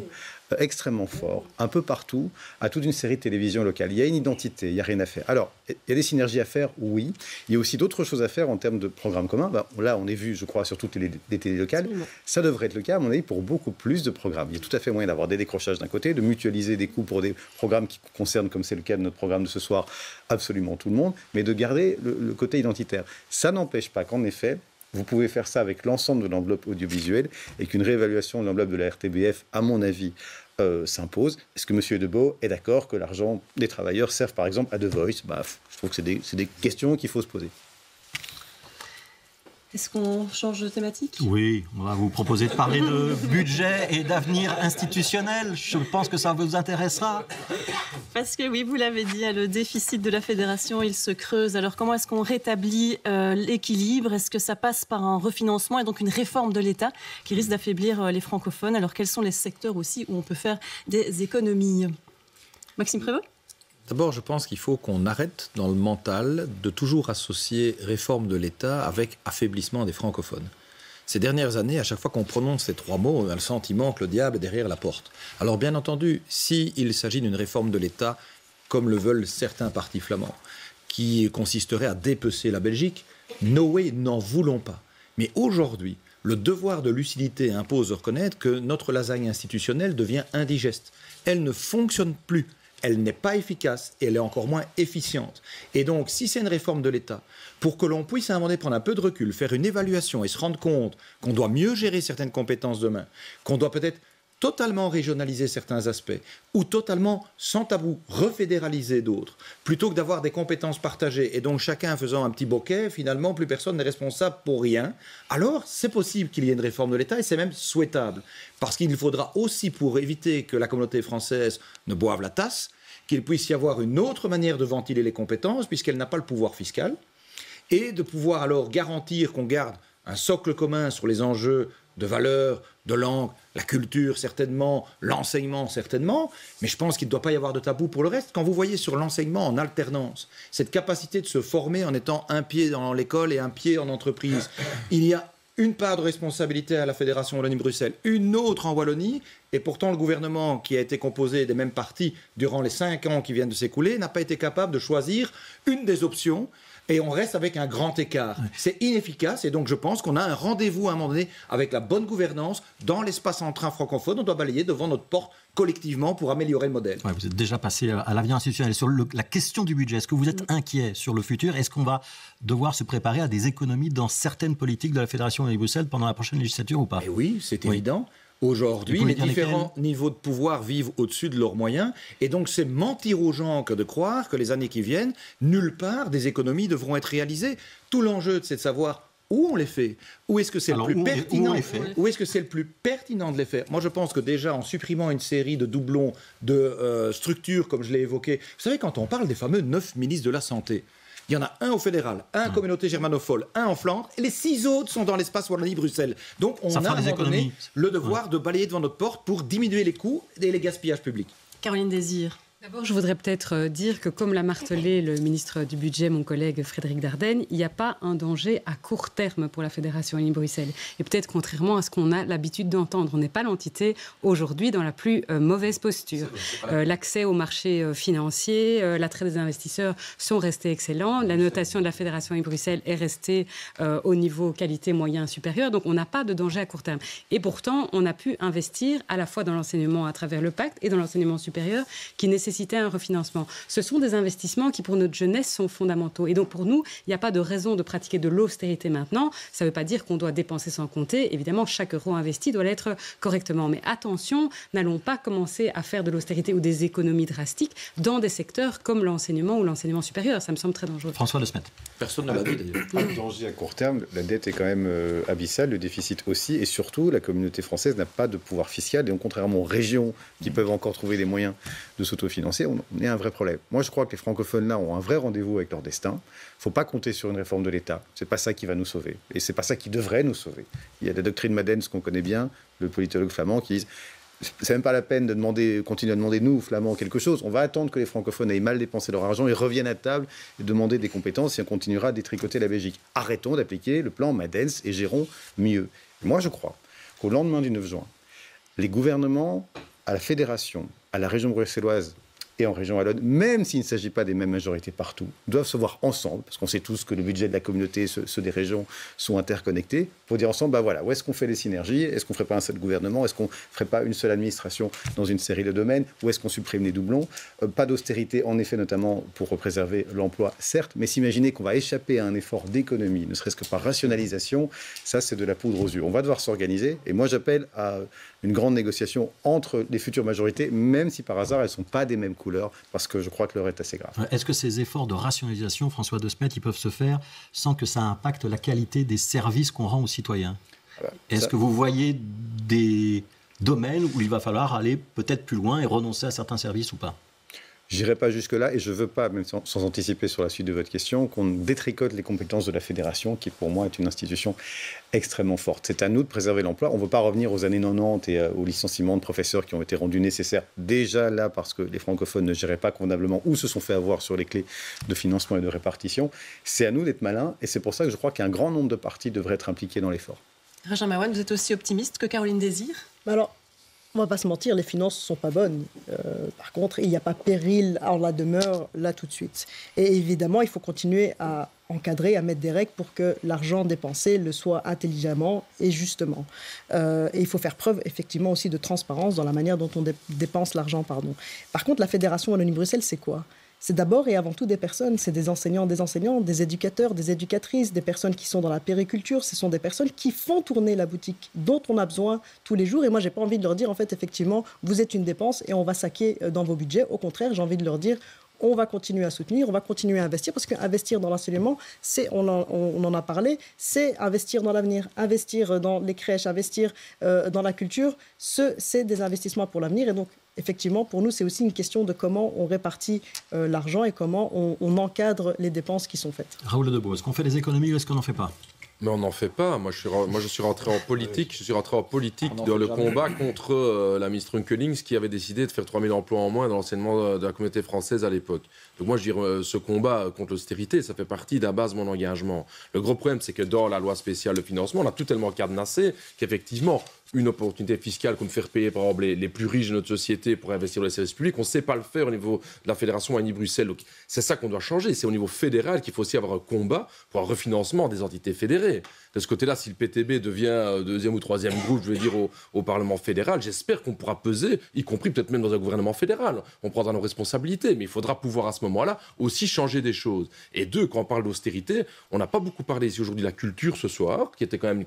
extrêmement fort, un peu partout, à toute une série de télévisions locales. Il y a une identité, il n'y a rien à faire. Alors, il y a des synergies à faire, oui. Il y a aussi d'autres choses à faire en termes de programmes communs. Là, on est vu, je crois, sur toutes les télés locales. Ça devrait être le cas, à mon avis, pour beaucoup plus de programmes. Il y a tout à fait moyen d'avoir des décrochages d'un côté, de mutualiser des coûts pour des programmes qui concernent, comme c'est le cas de notre programme de ce soir, absolument tout le monde, mais de garder le côté identitaire. Ça n'empêche pas qu'en effet, vous pouvez faire ça avec l'ensemble de l'enveloppe audiovisuelle et qu'une réévaluation de l'enveloppe de la RTBF, à mon avis, s'impose. Est-ce que M. Edebo est d'accord que l'argent des travailleurs serve par exemple à The Voice? Je trouve que c'est des questions qu'il faut se poser. Est-ce qu'on change de thématique? Oui, on va vous proposer de parler de budget et d'avenir institutionnel. Je pense que ça vous intéressera. Parce que oui, vous l'avez dit, le déficit de la fédération, il se creuse. Alors comment est-ce qu'on rétablit l'équilibre? Est-ce que ça passe par un refinancement et donc une réforme de l'État qui risque d'affaiblir les francophones? Alors quels sont les secteurs aussi où on peut faire des économies? Maxime Prévost? D'abord, je pense qu'il faut qu'on arrête dans le mental de toujours associer réforme de l'État avec affaiblissement des francophones. Ces dernières années, à chaque fois qu'on prononce ces trois mots, on a le sentiment que le diable est derrière la porte. Alors bien entendu, s'il s'agit d'une réforme de l'État, comme le veulent certains partis flamands, qui consisterait à dépecer la Belgique, no way, n'en voulons pas. Mais aujourd'hui, le devoir de lucidité impose de reconnaître que notre lasagne institutionnelle devient indigeste. Elle ne fonctionne plus. Elle n'est pas efficace et elle est encore moins efficiente. Et donc, si c'est une réforme de l'État, pour que l'on puisse à un moment donné prendre un peu de recul, faire une évaluation et se rendre compte qu'on doit mieux gérer certaines compétences demain, qu'on doit peut-être totalement régionaliser certains aspects ou totalement, sans tabou, refédéraliser d'autres, plutôt que d'avoir des compétences partagées et donc chacun faisant un petit bouquet, finalement, plus personne n'est responsable pour rien, alors c'est possible qu'il y ait une réforme de l'État et c'est même souhaitable. Parce qu'il faudra aussi, pour éviter que la communauté française ne boive la tasse, qu'il puisse y avoir une autre manière de ventiler les compétences, puisqu'elle n'a pas le pouvoir fiscal, et de pouvoir alors garantir qu'on garde un socle commun sur les enjeux de valeurs, de langue, la culture certainement, l'enseignement certainement, mais je pense qu'il ne doit pas y avoir de tabou pour le reste. Quand vous voyez sur l'enseignement en alternance, cette capacité de se former en étant un pied dans l'école et un pied en entreprise, il y a une part de responsabilité à la Fédération Wallonie-Bruxelles, une autre en Wallonie, et pourtant le gouvernement qui a été composé des mêmes partis durant les 5 ans qui viennent de s'écouler n'a pas été capable de choisir une des options et on reste avec un grand écart. C'est inefficace et donc je pense qu'on a un rendez-vous à un moment donné avec la bonne gouvernance dans l'espace emprunt francophone. On doit balayer devant notre porte collectivement pour améliorer le modèle. Ouais, vous êtes déjà passé à l'avenir institutionnel. Sur la question du budget, est-ce que vous êtes inquiet sur le futur? Est-ce qu'on va devoir se préparer à des économies dans certaines politiques de la Fédération Wallonie-Bruxelles pendant la prochaine législature ou pas? Oui, c'est évident. Aujourd'hui, les différents niveaux de pouvoir vivent au-dessus de leurs moyens. Et donc, c'est mentir aux gens que de croire que les années qui viennent, nulle part, des économies devront être réalisées. Tout l'enjeu, c'est de savoir où on les fait. Où est-ce que c'est le plus pertinent? Où est-ce que c'est le plus pertinent de les faire? Moi, je pense que déjà, en supprimant une série de doublons de structures, comme je l'ai évoqué, vous savez, quand on parle des fameux 9 ministres de la Santé, il y en a un au fédéral, un en communauté germanophone, un en Flandre, et les 6 autres sont dans l'espace Wallonie-Bruxelles. Donc on a à un moment donné le devoir de balayer devant notre porte pour diminuer les coûts et les gaspillages publics. Caroline Désir. D'abord, je voudrais peut-être dire que, comme l'a martelé le ministre du Budget, mon collègue Frédéric Dardenne, il n'y a pas un danger à court terme pour la Fédération Wallonie-Bruxelles. Et peut-être contrairement à ce qu'on a l'habitude d'entendre, on n'est pas l'entité aujourd'hui dans la plus mauvaise posture. L'accès aux marchés financiers, l'attrait des investisseurs sont restés excellents. La notation de la Fédération Wallonie-Bruxelles est restée au niveau qualité moyen supérieur. Donc on n'a pas de danger à court terme. Et pourtant, on a pu investir à la fois dans l'enseignement à travers le pacte et dans l'enseignement supérieur qui nécessite un refinancement. Ce sont des investissements qui, pour notre jeunesse, sont fondamentaux. Et donc, pour nous, il n'y a pas de raison de pratiquer de l'austérité maintenant. Ça ne veut pas dire qu'on doit dépenser sans compter. Évidemment, chaque euro investi doit l'être correctement. Mais attention, n'allons pas commencer à faire de l'austérité ou des économies drastiques dans des secteurs comme l'enseignement ou l'enseignement supérieur. Ça me semble très dangereux. François De Smet. Personne ne l'a dit, d'ailleurs. Pas de danger à court terme. La dette est quand même abyssale, le déficit aussi. Et surtout, la communauté française n'a pas de pouvoir fiscal. Et donc, contrairement aux régions qui peuvent encore trouver des moyens de s'autofinancer, on est un vrai problème. Moi, je crois que les francophones, là, ont un vrai rendez-vous avec leur destin. Il ne faut pas compter sur une réforme de l'État. Ce n'est pas ça qui va nous sauver. Et ce n'est pas ça qui devrait nous sauver. Il y a la doctrine Madens qu'on connaît bien, le politologue flamand, qui dit c'est même pas la peine de continuer à demander, nous, flamands, quelque chose. On va attendre que les francophones aient mal dépensé leur argent et reviennent à table et demander des compétences et on continuera à détricoter la Belgique. Arrêtons d'appliquer le plan Madens et gérons mieux. Et moi, je crois qu'au lendemain du 9 juin, les gouvernements, à la Fédération, à la région bruxelloise, et en région wallonne, même s'il ne s'agit pas des mêmes majorités partout, doivent se voir ensemble, parce qu'on sait tous que le budget de la communauté, ceux des régions, sont interconnectés, pour dire ensemble, voilà, où est-ce qu'on fait les synergies? Est-ce qu'on ne ferait pas un seul gouvernement? Est-ce qu'on ne ferait pas une seule administration dans une série de domaines? Où est-ce qu'on supprime les doublons? Pas d'austérité, en effet, notamment pour préserver l'emploi, certes, mais s'imaginer qu'on va échapper à un effort d'économie, ne serait-ce que par rationalisation, ça, c'est de la poudre aux yeux. On va devoir s'organiser, et moi, j'appelle à une grande négociation entre les futures majorités, même si par hasard, elles ne sont pas des mêmes couleurs, parce que je crois que l'heure est assez grave. Est-ce que ces efforts de rationalisation, François De Smet, ils peuvent se faire sans que ça impacte la qualité des services qu'on rend aux citoyens? Est-ce que vous voyez des domaines où il va falloir aller peut-être plus loin et renoncer à certains services ou pas? J'irai pas jusque-là et je ne veux pas, même sans anticiper sur la suite de votre question, qu'on détricote les compétences de la Fédération, qui pour moi est une institution extrêmement forte. C'est à nous de préserver l'emploi. On ne veut pas revenir aux années 90 et aux licenciements de professeurs qui ont été rendus nécessaires déjà là parce que les francophones ne géraient pas convenablement ou se sont fait avoir sur les clés de financement et de répartition. C'est à nous d'être malins et c'est pour ça que je crois qu'un grand nombre de partis devraient être impliqués dans l'effort. Rajan Marouane, vous êtes aussi optimiste que Caroline Désir? Alors, on ne va pas se mentir, les finances ne sont pas bonnes. Par contre, il n'y a pas péril en la demeure là tout de suite. Et évidemment, il faut continuer à encadrer, à mettre des règles pour que l'argent dépensé le soit intelligemment et justement. Et il faut faire preuve effectivement aussi de transparence dans la manière dont on dépense l'argent. Par contre, la Fédération Wallonie-Bruxelles, c'est quoi ? C'est d'abord et avant tout des personnes, c'est des enseignants, des éducateurs, des éducatrices, des personnes qui sont dans la périculture, ce sont des personnes qui font tourner la boutique, dont on a besoin tous les jours. Et moi, je n'ai pas envie de leur dire, en fait, effectivement, vous êtes une dépense et on va saquer dans vos budgets. Au contraire, j'ai envie de leur dire, on va continuer à soutenir, on va continuer à investir, parce qu'investir dans l'enseignement, on en a parlé, c'est investir dans l'avenir, investir dans les crèches, investir dans la culture, c'est des investissements pour l'avenir. Et donc, effectivement, pour nous, c'est aussi une question de comment on répartit l'argent et comment on encadre les dépenses qui sont faites. Raoul Debout, est-ce qu'on fait des économies ou est-ce qu'on n'en fait pas? Mais on n'en fait pas. Moi, je suis rentré en politique. Je suis rentré en politique dans le combat contre la ministre Runkelings qui avait décidé de faire 3000 emplois en moins dans l'enseignement de la communauté française à l'époque. Donc moi, je dirais, ce combat contre l'austérité, ça fait partie de la base de mon engagement. Le gros problème, c'est que dans la loi spéciale de financement, on a tout tellement cadenassé qu'effectivement, une opportunité fiscale qu'on faire payer, par exemple, les plus riches de notre société pour investir dans les services publics. On ne sait pas le faire au niveau de la Fédération Wallonie-Bruxelles. Donc, c'est ça qu'on doit changer. C'est au niveau fédéral qu'il faut aussi avoir un combat pour un refinancement des entités fédérées. De ce côté-là, si le PTB devient deuxième ou troisième groupe, je veux dire, au Parlement fédéral, j'espère qu'on pourra peser, y compris peut-être même dans un gouvernement fédéral. On prendra nos responsabilités, mais il faudra pouvoir à ce moment-là aussi changer des choses. Et deux, quand on parle d'austérité, on n'a pas beaucoup parlé ici aujourd'hui de la culture ce soir, qui était quand même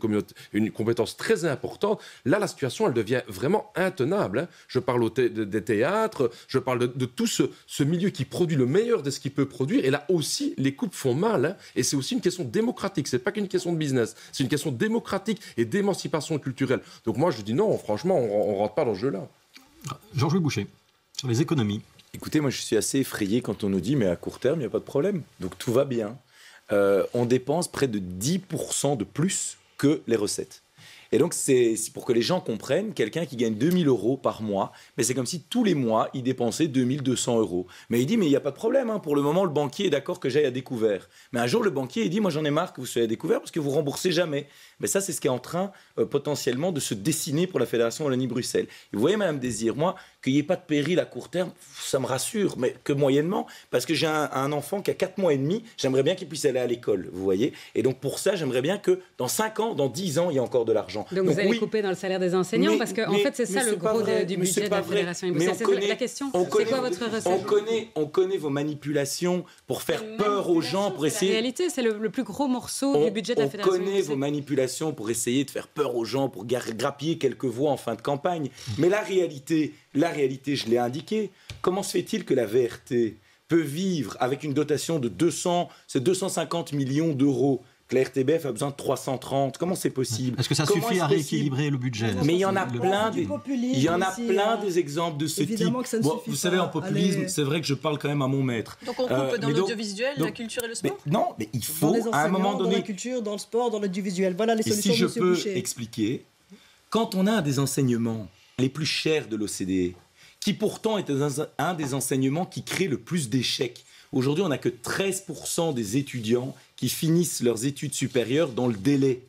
une compétence très importante. Là, la situation, elle devient vraiment intenable. Hein. Je parle des théâtres, je parle de tout ce milieu qui produit le meilleur de ce qu'il peut produire. Et là aussi, les coupes font mal. Hein. Et c'est aussi une question démocratique. C'est pas qu'une question de business. C'est une question démocratique et d'émancipation culturelle. Donc moi, je dis non, franchement, on ne rentre pas dans ce jeu-là. Georges Boucher, sur les économies. Écoutez, moi, je suis assez effrayé quand on nous dit, mais à court terme, il n'y a pas de problème. Donc tout va bien. On dépense près de 10% de plus que les recettes. Et donc, c'est pour que les gens comprennent, quelqu'un qui gagne 2 000 € par mois, mais c'est comme si tous les mois, il dépensait 2 200 €. Mais il dit, mais il n'y a pas de problème, hein. Pour le moment, le banquier est d'accord que j'aille à découvert. Mais un jour, le banquier, il dit, moi j'en ai marre que vous soyez à découvert parce que vous remboursez jamais. Mais ça, c'est ce qui est en train potentiellement de se dessiner pour la Fédération Wallonie-Bruxelles. Et vous voyez, Madame Désir, moi, qu'il n'y ait pas de péril à court terme, ça me rassure, mais que moyennement, parce que j'ai un enfant qui a 4 mois et demi, j'aimerais bien qu'il puisse aller à l'école, vous voyez. Et donc pour ça, j'aimerais bien que dans 5 ans, dans 10 ans, il y ait encore de l'argent. Donc vous allez couper dans le salaire des enseignants, parce qu'en fait, c'est ça le gros du budget de la Fédération Wallonie-Bruxelles. C'est la question, c'est quoi votre recette? On connaît vos manipulations pour faire peur aux gens, pour essayer... La réalité, c'est le plus gros morceau du budget de la Fédération Wallonie-Bruxelles. On connaît vos manipulations pour essayer de faire peur aux gens, pour grappiller quelques voix en fin de campagne. Mais la réalité, je l'ai indiqué. Comment se fait-il que la VRT peut vivre avec une dotation de 250 millions d'euros, que la RTBF a besoin de 330? Comment c'est possible? Est-ce que ça suffit à rééquilibrer le budget? Mais il y en a plein des exemples de ce type. Bon, vous savez, en populisme, c'est vrai que je parle quand même à mon maître. Donc on coupe dans l'audiovisuel, la culture et le sport? Non, mais il faut à un moment donné... Dans la culture, dans le sport, dans l'audiovisuel. Voilà les solutions, et si je peux Boucher. expliquer, quand on a un des enseignements les plus chers de l'OCDE, qui pourtant est un des enseignements qui crée le plus d'échecs. Aujourd'hui, on n'a que 13% des étudiants qui finissent leurs études supérieures dans le délai.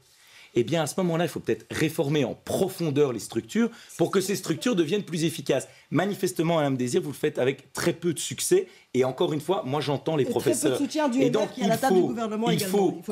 Eh bien, à ce moment-là, il faut peut-être réformer en profondeur les structures pour que ces structures deviennent plus efficaces. Manifestement, Madame Désir, vous le faites avec très peu de succès. Et encore une fois, moi, j'entends les professeurs. Très peu de soutien du LR qui est à la table du gouvernement également.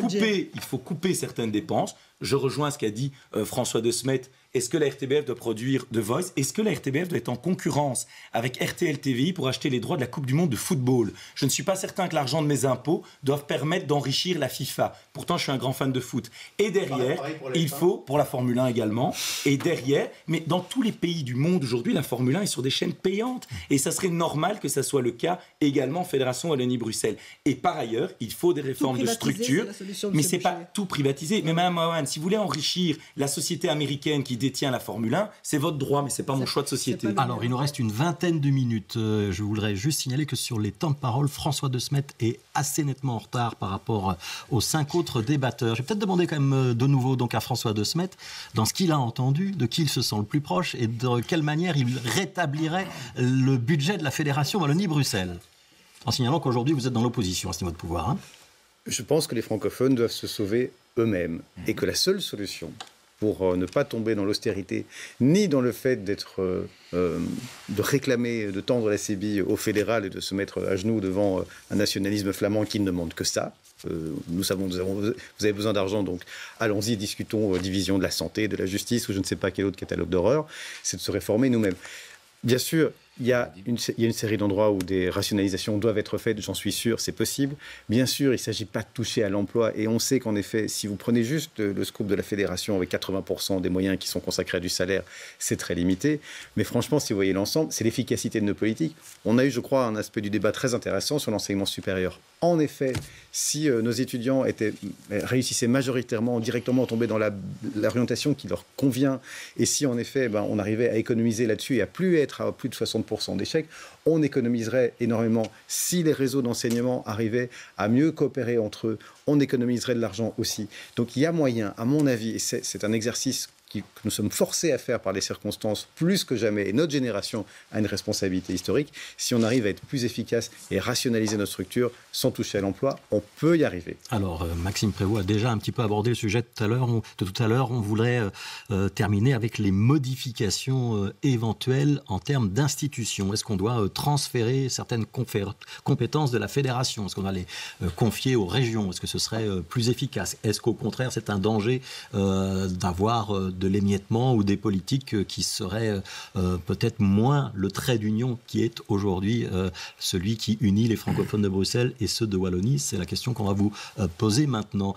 Il faut couper certaines dépenses. Je rejoins ce qu'a dit François de Smet. Est-ce que la RTBF doit produire The Voice? Est-ce que la RTBF doit être en concurrence avec RTL TVI pour acheter les droits de la Coupe du Monde de football? Je ne suis pas certain que l'argent de mes impôts doive permettre d'enrichir la FIFA. Pourtant, je suis un grand fan de foot. Et derrière, il faut, pour la Formule 1 également, et derrière, mais dans tous les pays du monde aujourd'hui, la Formule 1 est sur des chaînes payantes. Et ça serait normal que ça soit le cas également en Fédération Wallonie-Bruxelles. Et par ailleurs, il faut des réformes de structure. Mais c'est pas tout privatiser. Mais Mme Mohan, si vous voulez enrichir la société américaine qui détient la Formule 1, c'est votre droit, mais c'est pas mon choix de société. Alors, il nous reste une vingtaine de minutes. Je voudrais juste signaler que sur les temps de parole, François de Smet est assez nettement en retard par rapport aux 5 autres débatteurs. Je vais peut-être demander quand même de nouveau donc à François de Smet, dans ce qu'il a entendu, de qui il se sent le plus proche et de quelle manière il rétablirait le budget de la Fédération Wallonie-Bruxelles. En signalant qu'aujourd'hui, vous êtes dans l'opposition à ce niveau de pouvoir. Hein. Je pense que les francophones doivent se sauver eux-mêmes et que la seule solution pour ne pas tomber dans l'austérité, ni dans le fait de réclamer, de tendre la sébille au fédéral et de se mettre à genoux devant un nationalisme flamand qui ne demande que ça. Nous savons, vous avez besoin d'argent, donc allons-y, discutons division de la santé, de la justice ou je ne sais pas quel autre catalogue d'horreur. C'est de se réformer nous-mêmes. Bien sûr, il y a une série d'endroits où des rationalisations doivent être faites, j'en suis sûr, c'est possible. Bien sûr, il ne s'agit pas de toucher à l'emploi. Et on sait qu'en effet, si vous prenez juste le scope de la fédération avec 80% des moyens qui sont consacrés à du salaire, c'est très limité. Mais franchement, si vous voyez l'ensemble, c'est l'efficacité de nos politiques. On a eu, je crois, un aspect du débat très intéressant sur l'enseignement supérieur. En effet, si nos étudiants réussissaient majoritairement, directement à tomber dans l'orientation qui leur convient, et si en effet on arrivait à économiser là-dessus et à plus être à plus de 60% d'échecs, on économiserait énormément. Si les réseaux d'enseignement arrivaient à mieux coopérer entre eux, on économiserait de l'argent aussi. Donc il y a moyen, à mon avis, et c'est un exercice que nous sommes forcés à faire par les circonstances plus que jamais, et notre génération a une responsabilité historique, si on arrive à être plus efficace et rationaliser notre structure sans toucher à l'emploi, on peut y arriver. Alors, Maxime Prévost a déjà un petit peu abordé le sujet de tout à l'heure. On voudrait terminer avec les modifications éventuelles en termes d'institutions. Est-ce qu'on doit transférer certaines compétences de la fédération? Est-ce qu'on doit les confier aux régions? Est-ce que ce serait plus efficace? Est-ce qu'au contraire, c'est un danger d'avoir de l'émiettement ou des politiques qui seraient peut-être moins le trait d'union qui est aujourd'hui celui qui unit les francophones de Bruxelles et ceux de Wallonie? C'est la question qu'on va vous poser maintenant.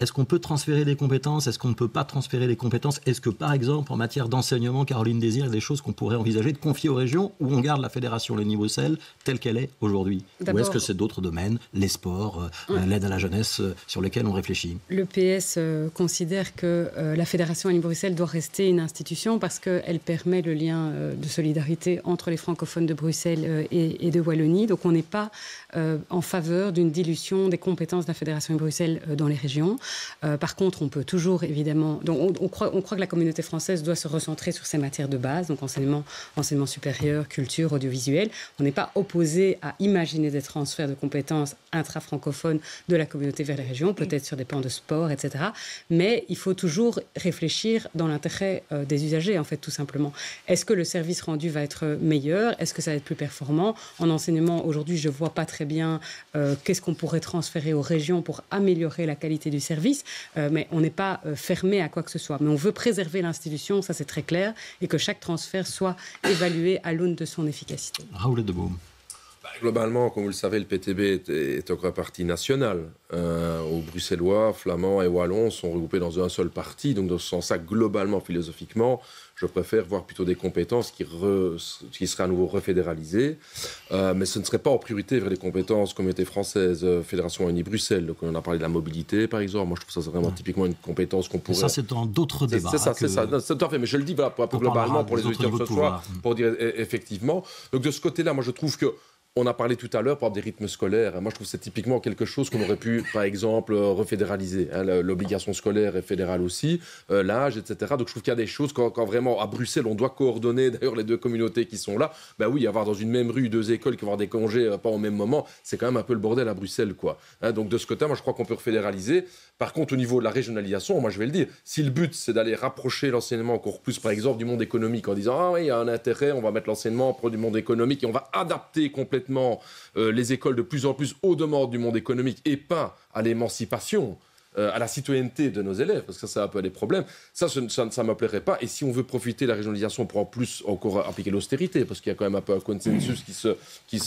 Est-ce qu'on peut transférer des compétences? Est-ce qu'on ne peut pas transférer des compétences? Est-ce que, par exemple, en matière d'enseignement, Caroline Désir, il y a des choses qu'on pourrait envisager de confier aux régions, ou on garde la Fédération Wallonie-Bruxelles telle qu'elle est aujourd'hui? Ou est-ce que c'est d'autres domaines, les sports, l'aide à la jeunesse, sur lesquels on réfléchit? Le PS considère que la Fédération Wallonie-Bruxelles doit rester une institution parce qu'elle permet le lien de solidarité entre les francophones de Bruxelles et de Wallonie. Donc on n'est pas en faveur d'une dilution des compétences de la Fédération Wallonie-Bruxelles dans les régions. Par contre, on peut toujours, évidemment... Donc on croit que la communauté française doit se recentrer sur ses matières de base, donc enseignement supérieur, culture, audiovisuel. On n'est pas opposé à imaginer des transferts de compétences intra-francophones de la communauté vers les régions, peut-être sur des plans de sport, etc. Mais il faut toujours réfléchir dans l'intérêt des usagers, en fait, tout simplement. Est-ce que le service rendu va être meilleur? Est-ce que ça va être plus performant? En enseignement, aujourd'hui, je ne vois pas très bien qu'est-ce qu'on pourrait transférer aux régions pour améliorer la qualité du service. Mais on n'est pas fermé à quoi que ce soit. Mais on veut préserver l'institution, ça c'est très clair, et que chaque transfert soit évalué à l'aune de son efficacité. Raoul Deboum. Globalement, comme vous le savez, le PTB est encore parti national. Aux Bruxellois, Flamands et Wallons sont regroupés dans un seul parti. Donc, dans ce sens-là, globalement, philosophiquement, je préfère voir plutôt des compétences qui seraient à nouveau refédéralisées. Mais ce ne serait pas en priorité vers les compétences communauté française, Fédération Wallonie-Bruxelles. Donc, on a parlé de la mobilité, par exemple. Moi, je trouve ça vraiment typiquement une compétence qu'on pourrait... Ça, c'est dans d'autres débats. C'est ça. C'est tout à fait. Mais je le dis voilà, globalement pour les auditeurs ce soir, pour dire effectivement. Donc, de ce côté-là, moi, je trouve que on a parlé tout à l'heure, par exemple, des rythmes scolaires. Moi, je trouve que c'est typiquement quelque chose qu'on aurait pu, par exemple, refédéraliser. L'obligation scolaire est fédérale aussi, l'âge, etc. Donc, je trouve qu'il y a des choses, quand vraiment, à Bruxelles, on doit coordonner, d'ailleurs, les deux communautés qui sont là. Ben oui, avoir dans une même rue deux écoles qui vont avoir des congés pas au même moment, c'est quand même un peu le bordel à Bruxelles, quoi. Donc, de ce côté, moi, je crois qu'on peut refédéraliser. Par contre, au niveau de la régionalisation, moi, je vais le dire, si le but, c'est d'aller rapprocher l'enseignement encore plus, par exemple, du monde économique, en disant, ah oui, il y a un intérêt, on va mettre l'enseignement pour du monde économique et on va adapter complètement les écoles de plus en plus aux demandes du monde économique et pas à l'émancipation, à la citoyenneté de nos élèves, parce que ça a un peu des problèmes. Ça ne me plairait pas. Et si on veut profiter de la régionalisation pour en plus encore appliquer l'austérité, parce qu'il y a quand même un peu un consensus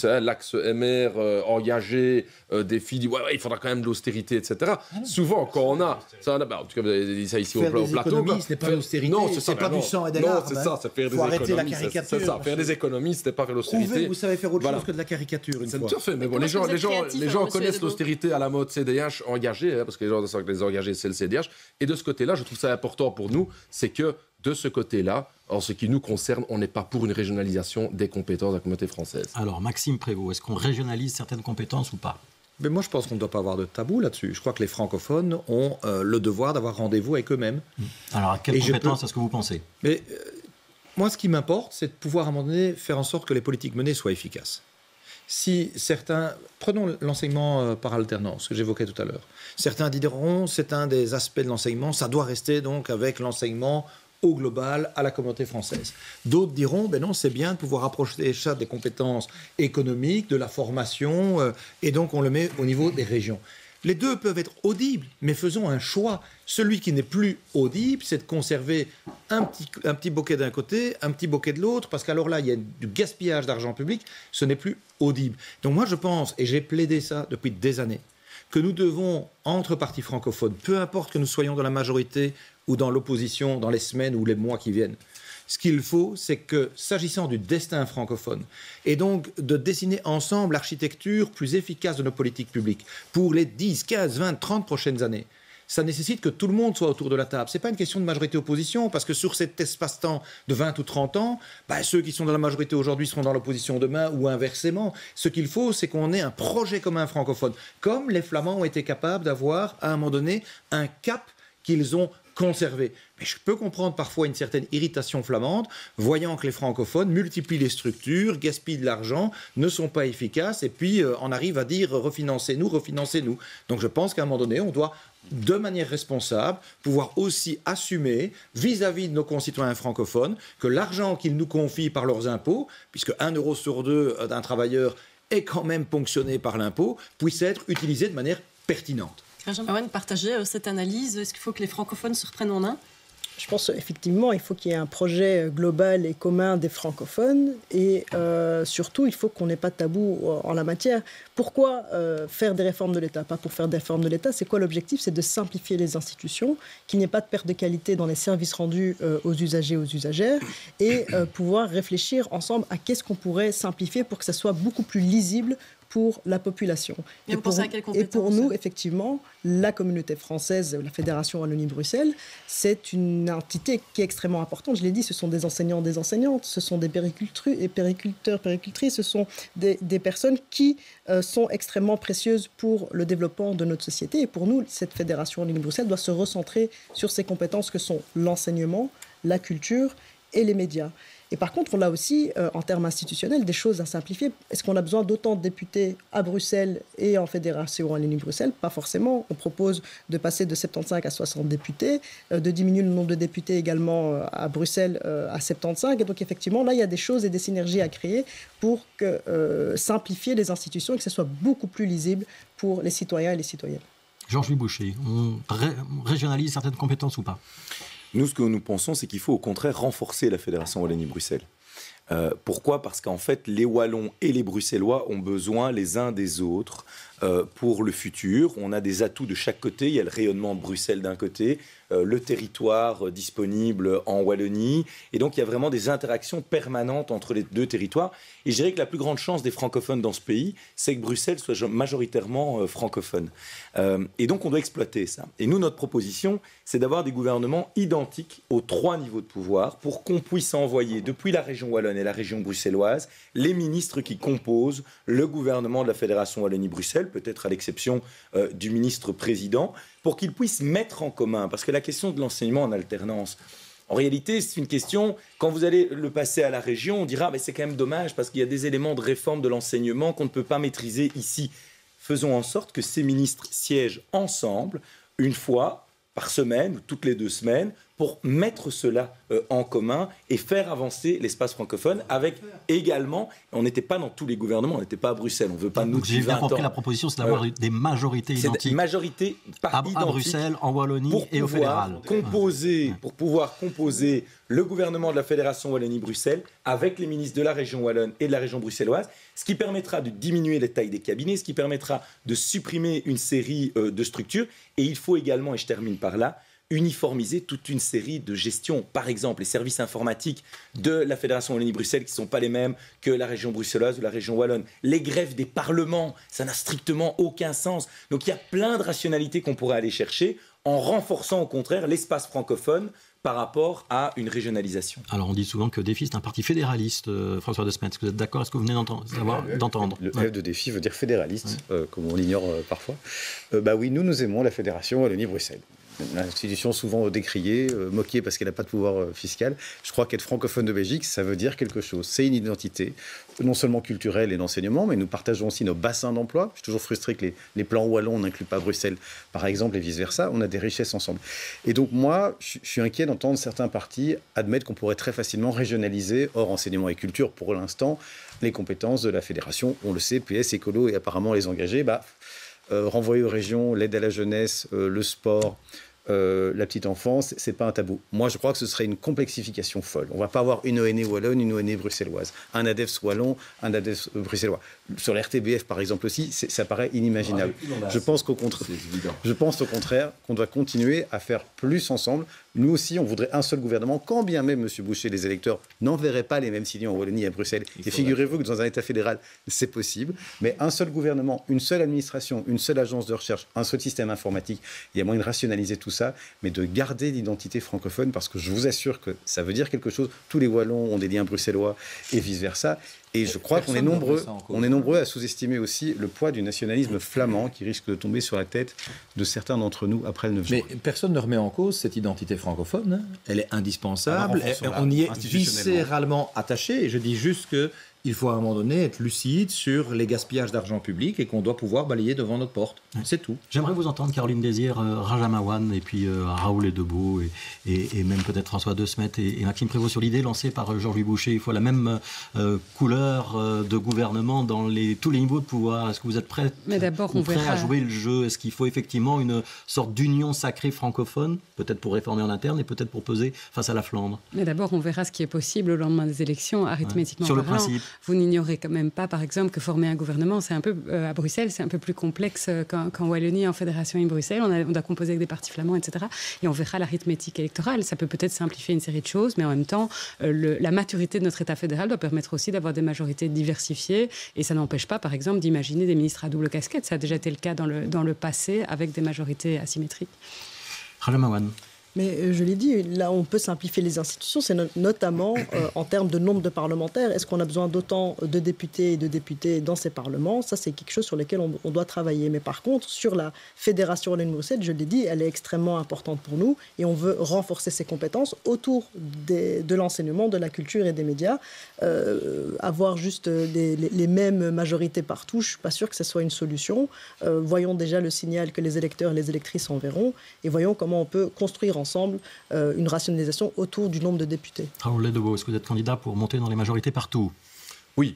l'axe MR engagé, défi, dit ouais, il faudra quand même de l'austérité, etc. Souvent, quand on a... en tout cas, vous avez dit ça ici faire au plateau. Ce n'est pas l'austérité, non, c'est pas du sang et des larmes. Non, c'est ça, c'est faire des économies. Arrêter la caricature. C'est ça, faire des économies, c'était pas faire l'austérité. Prouvez que vous savez faire autre chose que de la caricature, une fois. Tout à fait, mais bon, les gens connaissent l'austérité à la mode CDH engagé, parce que les gens savent que les engagés, c'est le CDH. Et de ce côté-là, je trouve ça important pour nous, c'est que de ce côté-là, en ce qui nous concerne, on n'est pas pour une régionalisation des compétences de la communauté française. Alors, Maxime Prévost, est-ce qu'on régionalise certaines compétences ou pas? Mais moi, je pense qu'on ne doit pas avoir de tabou là-dessus. Je crois que les francophones ont le devoir d'avoir rendez-vous avec eux-mêmes. Alors, à quelle compétence est-ce que vous pensez? Mais moi, ce qui m'importe, c'est de pouvoir, à un moment donné, faire en sorte que les politiques menées soient efficaces. Si certains... Prenons l'enseignement par alternance, que j'évoquais tout à l'heure. Certains diront, c'est un des aspects de l'enseignement, ça doit rester donc avec l'enseignement au global à la communauté française. D'autres diront, ben non, c'est bien de pouvoir approcher ça des compétences économiques, de la formation, et donc on le met au niveau des régions. Les deux peuvent être audibles, mais faisons un choix. Celui qui n'est plus audible, c'est de conserver un petit bouquet d'un côté, un petit bouquet de l'autre, parce qu'alors là, il y a du gaspillage d'argent public, ce n'est plus audible. Donc moi, je pense, et j'ai plaidé ça depuis des années, que nous devons, entre partis francophones, peu importe que nous soyons dans la majorité ou dans l'opposition dans les semaines ou les mois qui viennent, ce qu'il faut, c'est que, s'agissant du destin francophone, et donc de dessiner ensemble l'architecture plus efficace de nos politiques publiques pour les 10, 15, 20, 30 prochaines années, ça nécessite que tout le monde soit autour de la table. Ce n'est pas une question de majorité-opposition, parce que sur cet espace-temps de 20 ou 30 ans, ceux qui sont dans la majorité aujourd'hui seront dans l'opposition demain, ou inversement. Ce qu'il faut, c'est qu'on ait un projet commun francophone, comme les Flamands ont été capables d'avoir, à un moment donné, un cap qu'ils ont conserver. Mais je peux comprendre parfois une certaine irritation flamande, voyant que les francophones multiplient les structures, gaspillent de l'argent, ne sont pas efficaces, et puis on arrive à dire refinancez-nous, refinancez-nous. Donc je pense qu'à un moment donné, on doit, de manière responsable, pouvoir aussi assumer vis-à-vis de nos concitoyens francophones que l'argent qu'ils nous confient par leurs impôts, puisque 1 euro sur 2 d'un travailleur est quand même ponctionné par l'impôt, puisse être utilisé de manière pertinente. Benjamin Owen, partagez cette analyse. Est-ce qu'il faut que les francophones se reprennent en main ? Je pense effectivement il faut qu'il y ait un projet global et commun des francophones et surtout il faut qu'on n'ait pas de tabou en la matière. Pourquoi faire des réformes de l'État ? Pas pour faire des réformes de l'État, c'est quoi l'objectif ? C'est de simplifier les institutions, qu'il n'y ait pas de perte de qualité dans les services rendus aux usagers, aux usagères et pouvoir réfléchir ensemble à qu'est-ce qu'on pourrait simplifier pour que ça soit beaucoup plus lisible pour la population. Et pour nous, effectivement, la communauté française, la Fédération Wallonie-Bruxelles, c'est une entité qui est extrêmement importante. Je l'ai dit, ce sont des enseignants, des enseignantes, ce sont des périculteurs, péricultrices, ce sont des personnes qui sont extrêmement précieuses pour le développement de notre société. Et pour nous, cette Fédération Wallonie-Bruxelles doit se recentrer sur ces compétences que sont l'enseignement, la culture et les médias. Et par contre, on a aussi, en termes institutionnels, des choses à simplifier. Est-ce qu'on a besoin d'autant de députés à Bruxelles et en Fédération Wallonie-Bruxelles ? Pas forcément. On propose de passer de 75 à 60 députés, de diminuer le nombre de députés également à Bruxelles à 75. Et donc, effectivement, là, il y a des choses et des synergies à créer pour simplifier les institutions et que ce soit beaucoup plus lisible pour les citoyens et les citoyennes. Georges-Louis Boucher, on régionalise certaines compétences ou pas ? Nous, ce que nous pensons, c'est qu'il faut au contraire renforcer la Fédération Wallonie-Bruxelles. Pourquoi ? Parce qu'en fait, les Wallons et les Bruxellois ont besoin les uns des autres pour le futur. On a des atouts de chaque côté. Il y a le rayonnement de Bruxelles d'un côté, le territoire disponible en Wallonie. Et donc, il y a vraiment des interactions permanentes entre les deux territoires. Et je dirais que la plus grande chance des francophones dans ce pays, c'est que Bruxelles soit majoritairement francophone. Et donc, on doit exploiter ça. Et nous, notre proposition, c'est d'avoir des gouvernements identiques aux 3 niveaux de pouvoir pour qu'on puisse envoyer, depuis la région wallonne et la région bruxelloise, les ministres qui composent le gouvernement de la Fédération Wallonie-Bruxelles, peut-être à l'exception du ministre-président, pour qu'ils puissent mettre en commun. Parce que la question de l'enseignement en alternance, en réalité, c'est une question, quand vous allez le passer à la région, on dira mais c'est quand même dommage parce qu'il y a des éléments de réforme de l'enseignement qu'on ne peut pas maîtriser ici. Faisons en sorte que ces ministres siègent ensemble une fois par semaine ou toutes les 2 semaines pour mettre cela en commun et faire avancer l'espace francophone avec également, on n'était pas dans tous les gouvernements, on n'était pas à Bruxelles, on ne veut pas nous dire 20 ans. J'ai bien compris, la proposition c'est d'avoir des majorités identiques. C'est des majorités identiques à Bruxelles, en Wallonie et au fédéral. Pour pouvoir composer le gouvernement de la Fédération Wallonie-Bruxelles avec les ministres de la région wallonne et de la région bruxelloise, ce qui permettra de diminuer les tailles des cabinets, ce qui permettra de supprimer une série de structures. Et il faut également, et je termine par là, uniformiser toute une série de gestions. Par exemple, les services informatiques de la Fédération Wallonie-Bruxelles qui ne sont pas les mêmes que la région bruxelloise ou la région wallonne. Les greffes des parlements, ça n'a strictement aucun sens. Donc il y a plein de rationalités qu'on pourrait aller chercher en renforçant au contraire l'espace francophone par rapport à une régionalisation. Alors on dit souvent que Défi c'est un parti fédéraliste, François de Smet. Est-ce que vous êtes d'accord ? Est-ce que vous venez d'entendre ? Le F de Défi veut dire fédéraliste, comme on l'ignore parfois. Oui, nous aimons la Fédération Wallonie-Bruxelles. Une institution souvent décriée, moquée parce qu'elle n'a pas de pouvoir fiscal. Je crois qu'être francophone de Belgique, ça veut dire quelque chose. C'est une identité, non seulement culturelle et d'enseignement, mais nous partageons aussi nos bassins d'emploi. Je suis toujours frustré que les plans wallons n'incluent pas Bruxelles, par exemple, et vice-versa. On a des richesses ensemble. Et donc moi, je suis inquiet d'entendre certains partis admettre qu'on pourrait très facilement régionaliser, hors enseignement et culture, pour l'instant, les compétences de la fédération. On le sait, PS, écolo et apparemment les engagés, renvoyer aux régions l'aide à la jeunesse, le sport, la petite enfance, c'est pas un tabou. Moi, je crois que ce serait une complexification folle. On va pas avoir une ONE wallonne, une ONE bruxelloise, un ADEFS wallon, un ADEFS bruxellois. Sur la RTBF, par exemple aussi, ça paraît inimaginable. Je pense au contraire qu'on doit continuer à faire plus ensemble. Nous aussi, on voudrait un seul gouvernement, quand bien même, M. Boucher, les électeurs n'enverraient pas les mêmes signaux en Wallonie et à Bruxelles. Et figurez-vous que dans un État fédéral, c'est possible. Mais un seul gouvernement, une seule administration, une seule agence de recherche, un seul système informatique, il y a moyen de rationaliser tout ça, mais de garder l'identité francophone, parce que je vous assure que ça veut dire quelque chose. Tous les Wallons ont des liens bruxellois et vice-versa. Et je crois qu'on est nombreux à sous-estimer aussi le poids du nationalisme flamand qui risque de tomber sur la tête de certains d'entre nous après le 9 juin. Mais personne ne remet en cause cette identité francophone. Elle est indispensable. On y est viscéralement attaché. Et je dis juste qu'il faut à un moment donné être lucide sur les gaspillages d'argent public et qu'on doit pouvoir balayer devant notre porte. C'est tout. J'aimerais vous entendre, Caroline Désir, Rajamawan et puis Raoul Edebo et même peut-être François De Smet et Maxime Prévost sur l'idée lancée par Georges Boucher. Il faut la même couleur de gouvernement dans tous les niveaux de pouvoir. Est-ce que vous êtes prêts à jouer le jeu? Est-ce qu'il faut effectivement une sorte d'union sacrée francophone, peut-être pour réformer en interne et peut-être pour peser face à la Flandre? Mais d'abord, on verra ce qui est possible au lendemain des élections, arithmétiquement sur le parlant. principe. Vous n'ignorez quand même pas, par exemple, que former un gouvernement, c'est un peu à Bruxelles, c'est un peu plus complexe qu'en Wallonie, en Fédération et Bruxelles. On doit composer avec des partis flamands, etc. Et on verra l'arithmétique électorale. Ça peut peut-être simplifier une série de choses, mais en même temps, la maturité de notre État fédéral doit permettre aussi d'avoir des majorités diversifiées. Et ça n'empêche pas, par exemple, d'imaginer des ministres à double casquette. Ça a déjà été le cas dans le passé avec des majorités asymétriques. Rajamawan. Mais je l'ai dit, là on peut simplifier les institutions, c'est notamment en termes de nombre de parlementaires. Est-ce qu'on a besoin d'autant de députés et de députés dans ces parlements? Ça, c'est quelque chose sur lequel on doit travailler. Mais par contre, sur la Fédération Wallonie-Bruxelles, je l'ai dit, elle est extrêmement importante pour nous et on veut renforcer ses compétences autour de l'enseignement, de la culture et des médias. Avoir juste les mêmes majorités partout, je ne suis pas sûre que ce soit une solution. Voyons déjà le signal que les électeurs et les électrices enverront et voyons comment on peut construire ensemble une rationalisation autour du nombre de députés. Raoul Ledebo, est-ce que vous êtes candidat pour monter dans les majorités partout? Oui,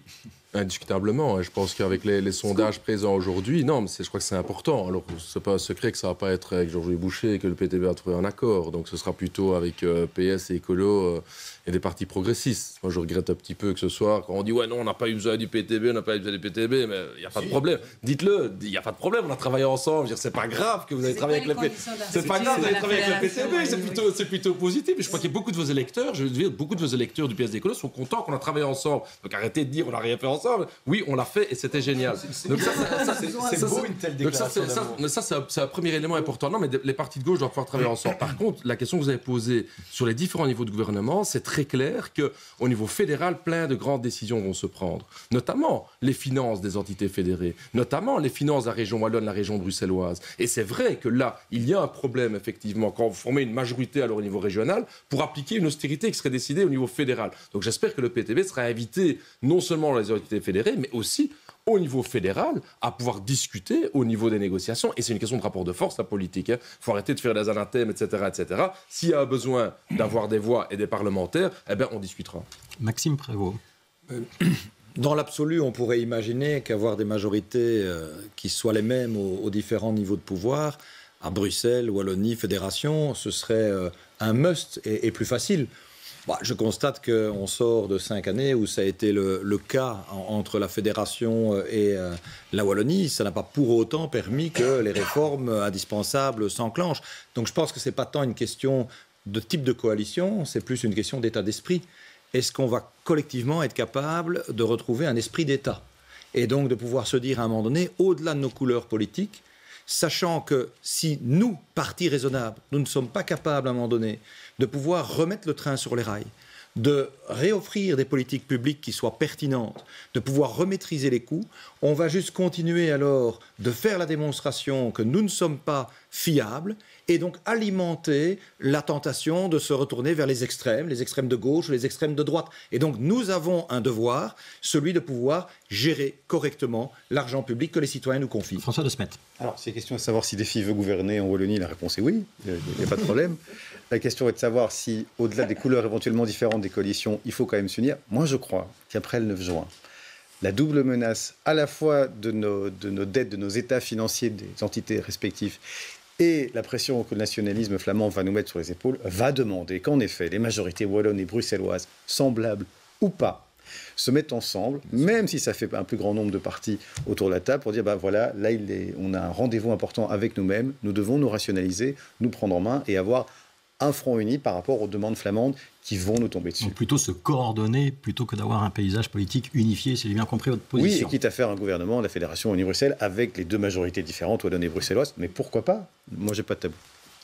indiscutablement. Je pense qu'avec les sondages présents aujourd'hui, non, mais je crois que c'est important. Alors, c'est pas un secret que ça va pas être avec Georges Boucher et que le PTB a trouvé un accord. Donc, ce sera plutôt avec PS et Écolo et des partis progressistes. Moi, je regrette un petit peu que ce soit quand on dit ouais non, on n'a pas eu besoin du PTB, on n'a pas eu besoin du PTB, mais il n'y a pas de problème. Dites-le, il n'y a pas de problème. On a travaillé ensemble. Je veux dire, c'est pas grave que vous avez travaillé avec le PTB. C'est pas grave, vous avez travaillé avec le PTB. C'est plutôt positif. Et je crois qu'il y a beaucoup de vos électeurs, je veux dire, beaucoup de vos électeurs du PS et Écolo sont contents qu'on a travaillé ensemble. Donc, arrêtez de dire on n'a rien fait ensemble. Oui, on l'a fait et c'était génial. Donc c'est beau une telle déclaration. Ça, c'est un premier élément important. Non, mais les partis de gauche doivent pouvoir travailler ensemble. Par contre, la question que vous avez posée sur les différents niveaux de gouvernement, c'est très clair qu'au niveau fédéral, plein de grandes décisions vont se prendre. Notamment les finances des entités fédérées, notamment les finances de la région wallonne, la région bruxelloise. Et c'est vrai que là, il y a un problème, effectivement, quand vous formez une majorité alors au niveau régional pour appliquer une austérité qui serait décidée au niveau fédéral. Donc j'espère que le PTB sera invité non seulement dans les entités fédérées, mais aussi au niveau fédéral, à pouvoir discuter au niveau des négociations. Et c'est une question de rapport de force, la politique. Il faut arrêter de faire des anathèmes, etc., etc. S'il y a besoin d'avoir des voix et des parlementaires, eh bien, on discutera. Maxime Prévost. Dans l'absolu, on pourrait imaginer qu'avoir des majorités qui soient les mêmes aux différents niveaux de pouvoir, à Bruxelles, Wallonie, Fédération, ce serait un must et plus facile. Je constate qu'on sort de 5 années où ça a été le cas entre la Fédération et la Wallonie. Ça n'a pas pour autant permis que les réformes indispensables s'enclenchent. Donc je pense que ce n'est pas tant une question de type de coalition, c'est plus une question d'état d'esprit. Est-ce qu'on va collectivement être capable de retrouver un esprit d'État? Et donc de pouvoir se dire à un moment donné, au-delà de nos couleurs politiques, sachant que si nous, partis raisonnables, nous ne sommes pas capables à un moment donné de pouvoir remettre le train sur les rails, de réoffrir des politiques publiques qui soient pertinentes, de pouvoir remaîtriser les coûts, on va juste continuer alors de faire la démonstration que nous ne sommes pas fiables et donc alimenter la tentation de se retourner vers les extrêmes de gauche, les extrêmes de droite. Et donc nous avons un devoir, celui de pouvoir gérer correctement l'argent public que les citoyens nous confient. François De Smet. Alors, c'est question de savoir si Défi veut gouverner en Wallonie. La réponse est oui, il n'y a pas de problème. La question est de savoir si, au-delà des couleurs éventuellement différentes des coalitions, il faut quand même s'unir. Moi, je crois qu'après le 9 juin, la double menace à la fois de nos dettes, de nos états financiers des entités respectives et la pression que le nationalisme flamand va nous mettre sur les épaules va demander qu'en effet, les majorités wallonnes et bruxelloises, semblables ou pas, se mettent ensemble, même si ça fait un plus grand nombre de partis autour de la table, pour dire, voilà, là, on a un rendez-vous important avec nous-mêmes, nous devons nous rationaliser, nous prendre en main et avoir un front uni par rapport aux demandes flamandes qui vont nous tomber dessus. Donc plutôt se coordonner plutôt que d'avoir un paysage politique unifié, si j'ai bien compris votre position. Oui, et quitte à faire un gouvernement de la Fédération Wallonie-Bruxelles avec les deux majorités différentes, wallonne et bruxelloise, mais pourquoi pas? Moi, j'ai pas de tabou.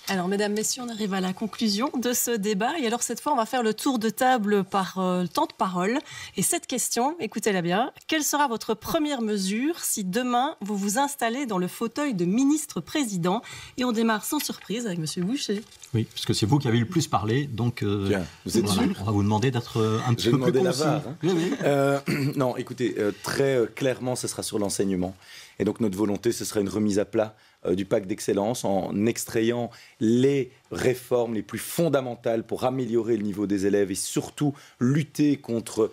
Alors, mesdames, messieurs, on arrive à la conclusion de ce débat. Et alors, cette fois, on va faire le tour de table par temps de parole. Et cette question, écoutez-la bien. Quelle sera votre première mesure si demain, vous vous installez dans le fauteuil de ministre-président? Et on démarre sans surprise avec M. Boucher. Oui, puisque c'est vous qui avez le plus parlé. Donc, Bien, vous êtes sûr? On va vous demander d'être un petit peu plus concis. Oui, oui. Non, écoutez, très clairement, ce sera sur l'enseignement. Et donc, notre volonté, ce sera une remise à plat du pacte d'excellence en extrayant les réformes les plus fondamentales pour améliorer le niveau des élèves et surtout lutter contre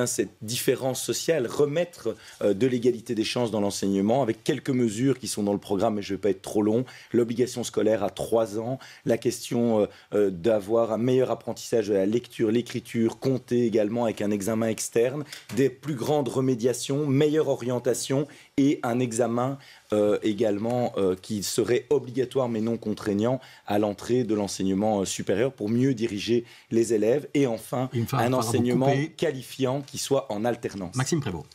cette différence sociale, remettre de l'égalité des chances dans l'enseignement avec quelques mesures qui sont dans le programme, mais je ne vais pas être trop long. L'obligation scolaire à 3 ans, la question d'avoir un meilleur apprentissage de la lecture, l'écriture, compter également avec un examen externe, des plus grandes remédiations, meilleure orientation et un examen également qui serait obligatoire mais non contraignant à l'entrée de l'enseignement supérieur pour mieux diriger les élèves et enfin un enseignement qualifiant qui soit en alternance. Maxime Prévost.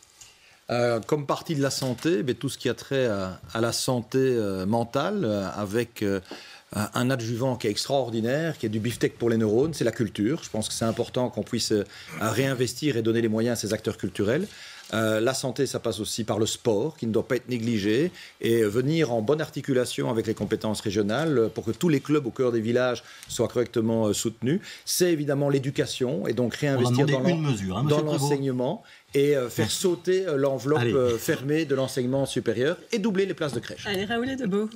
Comme partie de la santé, tout ce qui a trait à la santé mentale avec un adjuvant qui est extraordinaire, qui est du beefsteak pour les neurones, c'est la culture. Je pense que c'est important qu'on puisse réinvestir et donner les moyens à ces acteurs culturels. La santé, ça passe aussi par le sport, qui ne doit pas être négligé, et venir en bonne articulation avec les compétences régionales pour que tous les clubs au cœur des villages soient correctement soutenus. C'est évidemment l'éducation, et donc réinvestir dans l'enseignement et faire sauter l'enveloppe fermée de l'enseignement supérieur et doubler les places de crèche. Allez, Raoul Debout.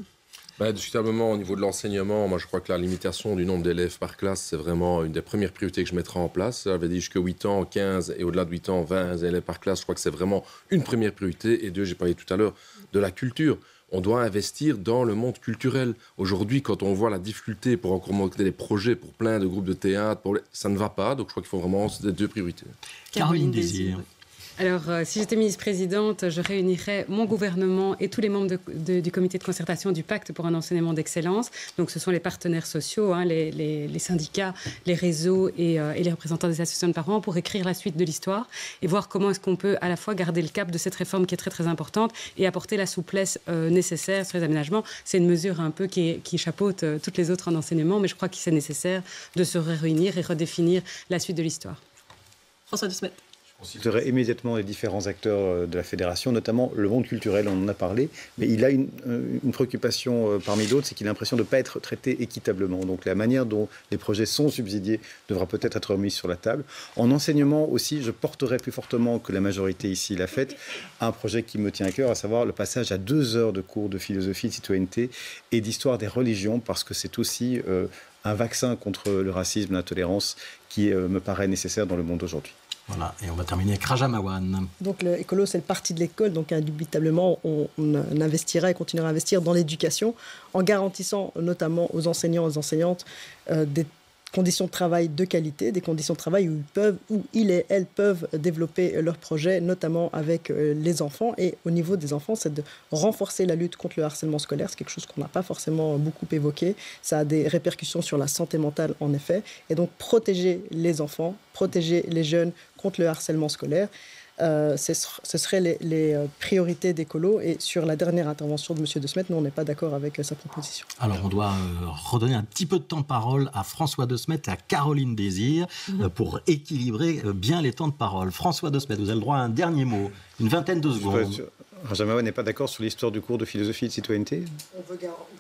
Discutablement, au niveau de l'enseignement, moi je crois que la limitation du nombre d'élèves par classe, c'est vraiment une des premières priorités que je mettrai en place. J'avais dit jusqu'à 8 ans, 15 et au-delà de 8 ans, 20 élèves par classe. Je crois que c'est vraiment une première priorité. Et deux, j'ai parlé tout à l'heure de la culture. On doit investir dans le monde culturel. Aujourd'hui, quand on voit la difficulté pour encore monter des projets pour plein de groupes de théâtre, ça ne va pas. Donc je crois qu'il faut vraiment ces deux priorités. Caroline Désir. Alors, si j'étais ministre-présidente, je réunirais mon gouvernement et tous les membres du comité de concertation du pacte pour un enseignement d'excellence. Donc, ce sont les partenaires sociaux, les syndicats, les réseaux et les représentants des associations de parents pour écrire la suite de l'histoire et voir comment est-ce qu'on peut à la fois garder le cap de cette réforme qui est très, très importante et apporter la souplesse nécessaire sur les aménagements. C'est une mesure un peu qui chapeaute toutes les autres en enseignement, mais je crois qu'il c'est nécessaire de se réunir et redéfinir la suite de l'histoire. François de Smet. Je consulterai immédiatement les différents acteurs de la fédération, notamment le monde culturel, on en a parlé, mais il a une préoccupation parmi d'autres, c'est qu'il a l'impression de ne pas être traité équitablement. Donc la manière dont les projets sont subsidiés devra peut-être être remise sur la table. En enseignement aussi, je porterai plus fortement que la majorité ici l'a fait, un projet qui me tient à cœur, à savoir le passage à 2 heures de cours de philosophie, de citoyenneté et d'histoire des religions, parce que c'est aussi un vaccin contre le racisme, l'intolérance, qui me paraît nécessaire dans le monde aujourd'hui. Voilà, et on va terminer avec Raja Mawan. Donc l'écolo, c'est le parti de l'école, donc indubitablement, on investira et continuera à investir dans l'éducation, en garantissant notamment aux enseignants, aux enseignantes, des conditions de travail de qualité, des conditions de travail où ils et elles peuvent développer leurs projets, notamment avec les enfants. Et au niveau des enfants, c'est de renforcer la lutte contre le harcèlement scolaire. C'est quelque chose qu'on n'a pas forcément beaucoup évoqué. Ça a des répercussions sur la santé mentale, en effet. Et donc, protéger les enfants, protéger les jeunes contre le harcèlement scolaire. Ce seraient les priorités d'écolo. Et sur la dernière intervention de M. De Smet, nous, on n'est pas d'accord avec sa proposition. Alors, on doit redonner un petit peu de temps de parole à François De Smet et à Caroline Désir pour équilibrer bien les temps de parole. François De Smet, vous avez le droit à un dernier mot, une vingtaine de secondes. Rajamawa n'est pas d'accord sur l'histoire du cours de philosophie et de citoyenneté? On veut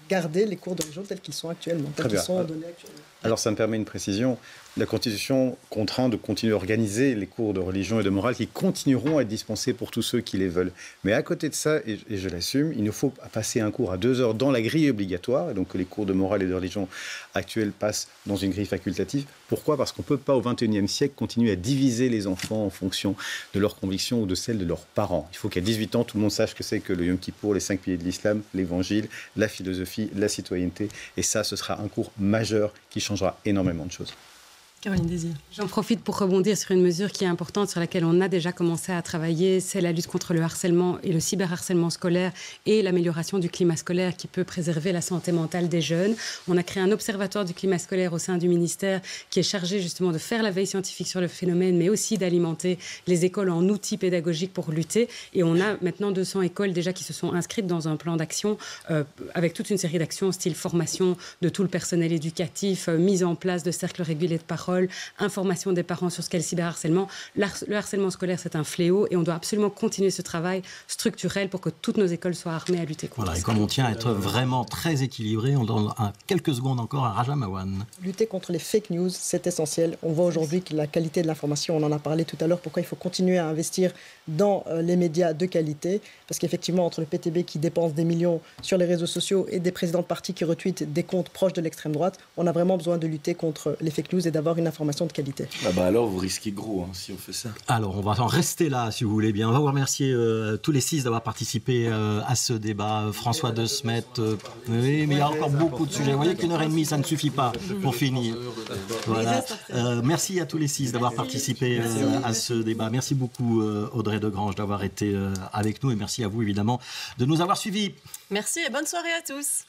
garder les cours de religion tels qu'ils sont actuellement, tels qu'ils sont donnés actuellement. Alors ça me permet une précision. La Constitution contraint de continuer à organiser les cours de religion et de morale qui continueront à être dispensés pour tous ceux qui les veulent. Mais à côté de ça, et je l'assume, il nous faut passer un cours à 2 heures dans la grille obligatoire, et donc que les cours de morale et de religion actuels passent dans une grille facultative. Pourquoi? Parce qu'on ne peut pas au XXIe siècle continuer à diviser les enfants en fonction de leurs convictions ou de celles de leurs parents. Il faut qu'à 18 ans, tout le monde sache que c'est que le Yom Kippour, les 5 piliers de l'islam, l'évangile, la philosophie, la citoyenneté. Et ça, ce sera un cours majeur qui changera énormément de choses. Caroline Désir. J'en profite pour rebondir sur une mesure qui est importante, sur laquelle on a déjà commencé à travailler, c'est la lutte contre le harcèlement et le cyberharcèlement scolaire et l'amélioration du climat scolaire qui peut préserver la santé mentale des jeunes. On a créé un observatoire du climat scolaire au sein du ministère qui est chargé justement de faire la veille scientifique sur le phénomène, mais aussi d'alimenter les écoles en outils pédagogiques pour lutter. Et on a maintenant 200 écoles déjà qui se sont inscrites dans un plan d'action avec toute une série d'actions, style formation de tout le personnel éducatif, mise en place de cercles réguliers de parole, information des parents sur ce qu'est le cyberharcèlement. Le harcèlement scolaire, c'est un fléau et on doit absolument continuer ce travail structurel pour que toutes nos écoles soient armées à lutter contre ça. Voilà, et comme on tient à être vraiment très équilibré, on donne quelques secondes encore à Raja Mawan. Lutter contre les fake news, c'est essentiel. On voit aujourd'hui que la qualité de l'information, on en a parlé tout à l'heure, pourquoi il faut continuer à investir dans les médias de qualité. Parce qu'effectivement, entre le PTB qui dépense des millions sur les réseaux sociaux et des présidents de partis qui retweetent des comptes proches de l'extrême droite, on a vraiment besoin de lutter contre les fake news et d'avoir une information de qualité. Alors, vous risquez gros si on fait ça. Alors, on va en rester là, si vous voulez bien. On va vous remercier tous les 6 d'avoir participé à ce débat. François De Smet, oui, mais il y a encore beaucoup de sujets. Vous voyez qu'une heure et demie, ça ne suffit pas pour finir. Voilà. Merci à tous les 6 d'avoir participé à ce débat. Merci beaucoup, Audrey Degrange, d'avoir été avec nous. Et merci à vous, évidemment, de nous avoir suivis. Merci et bonne soirée à tous.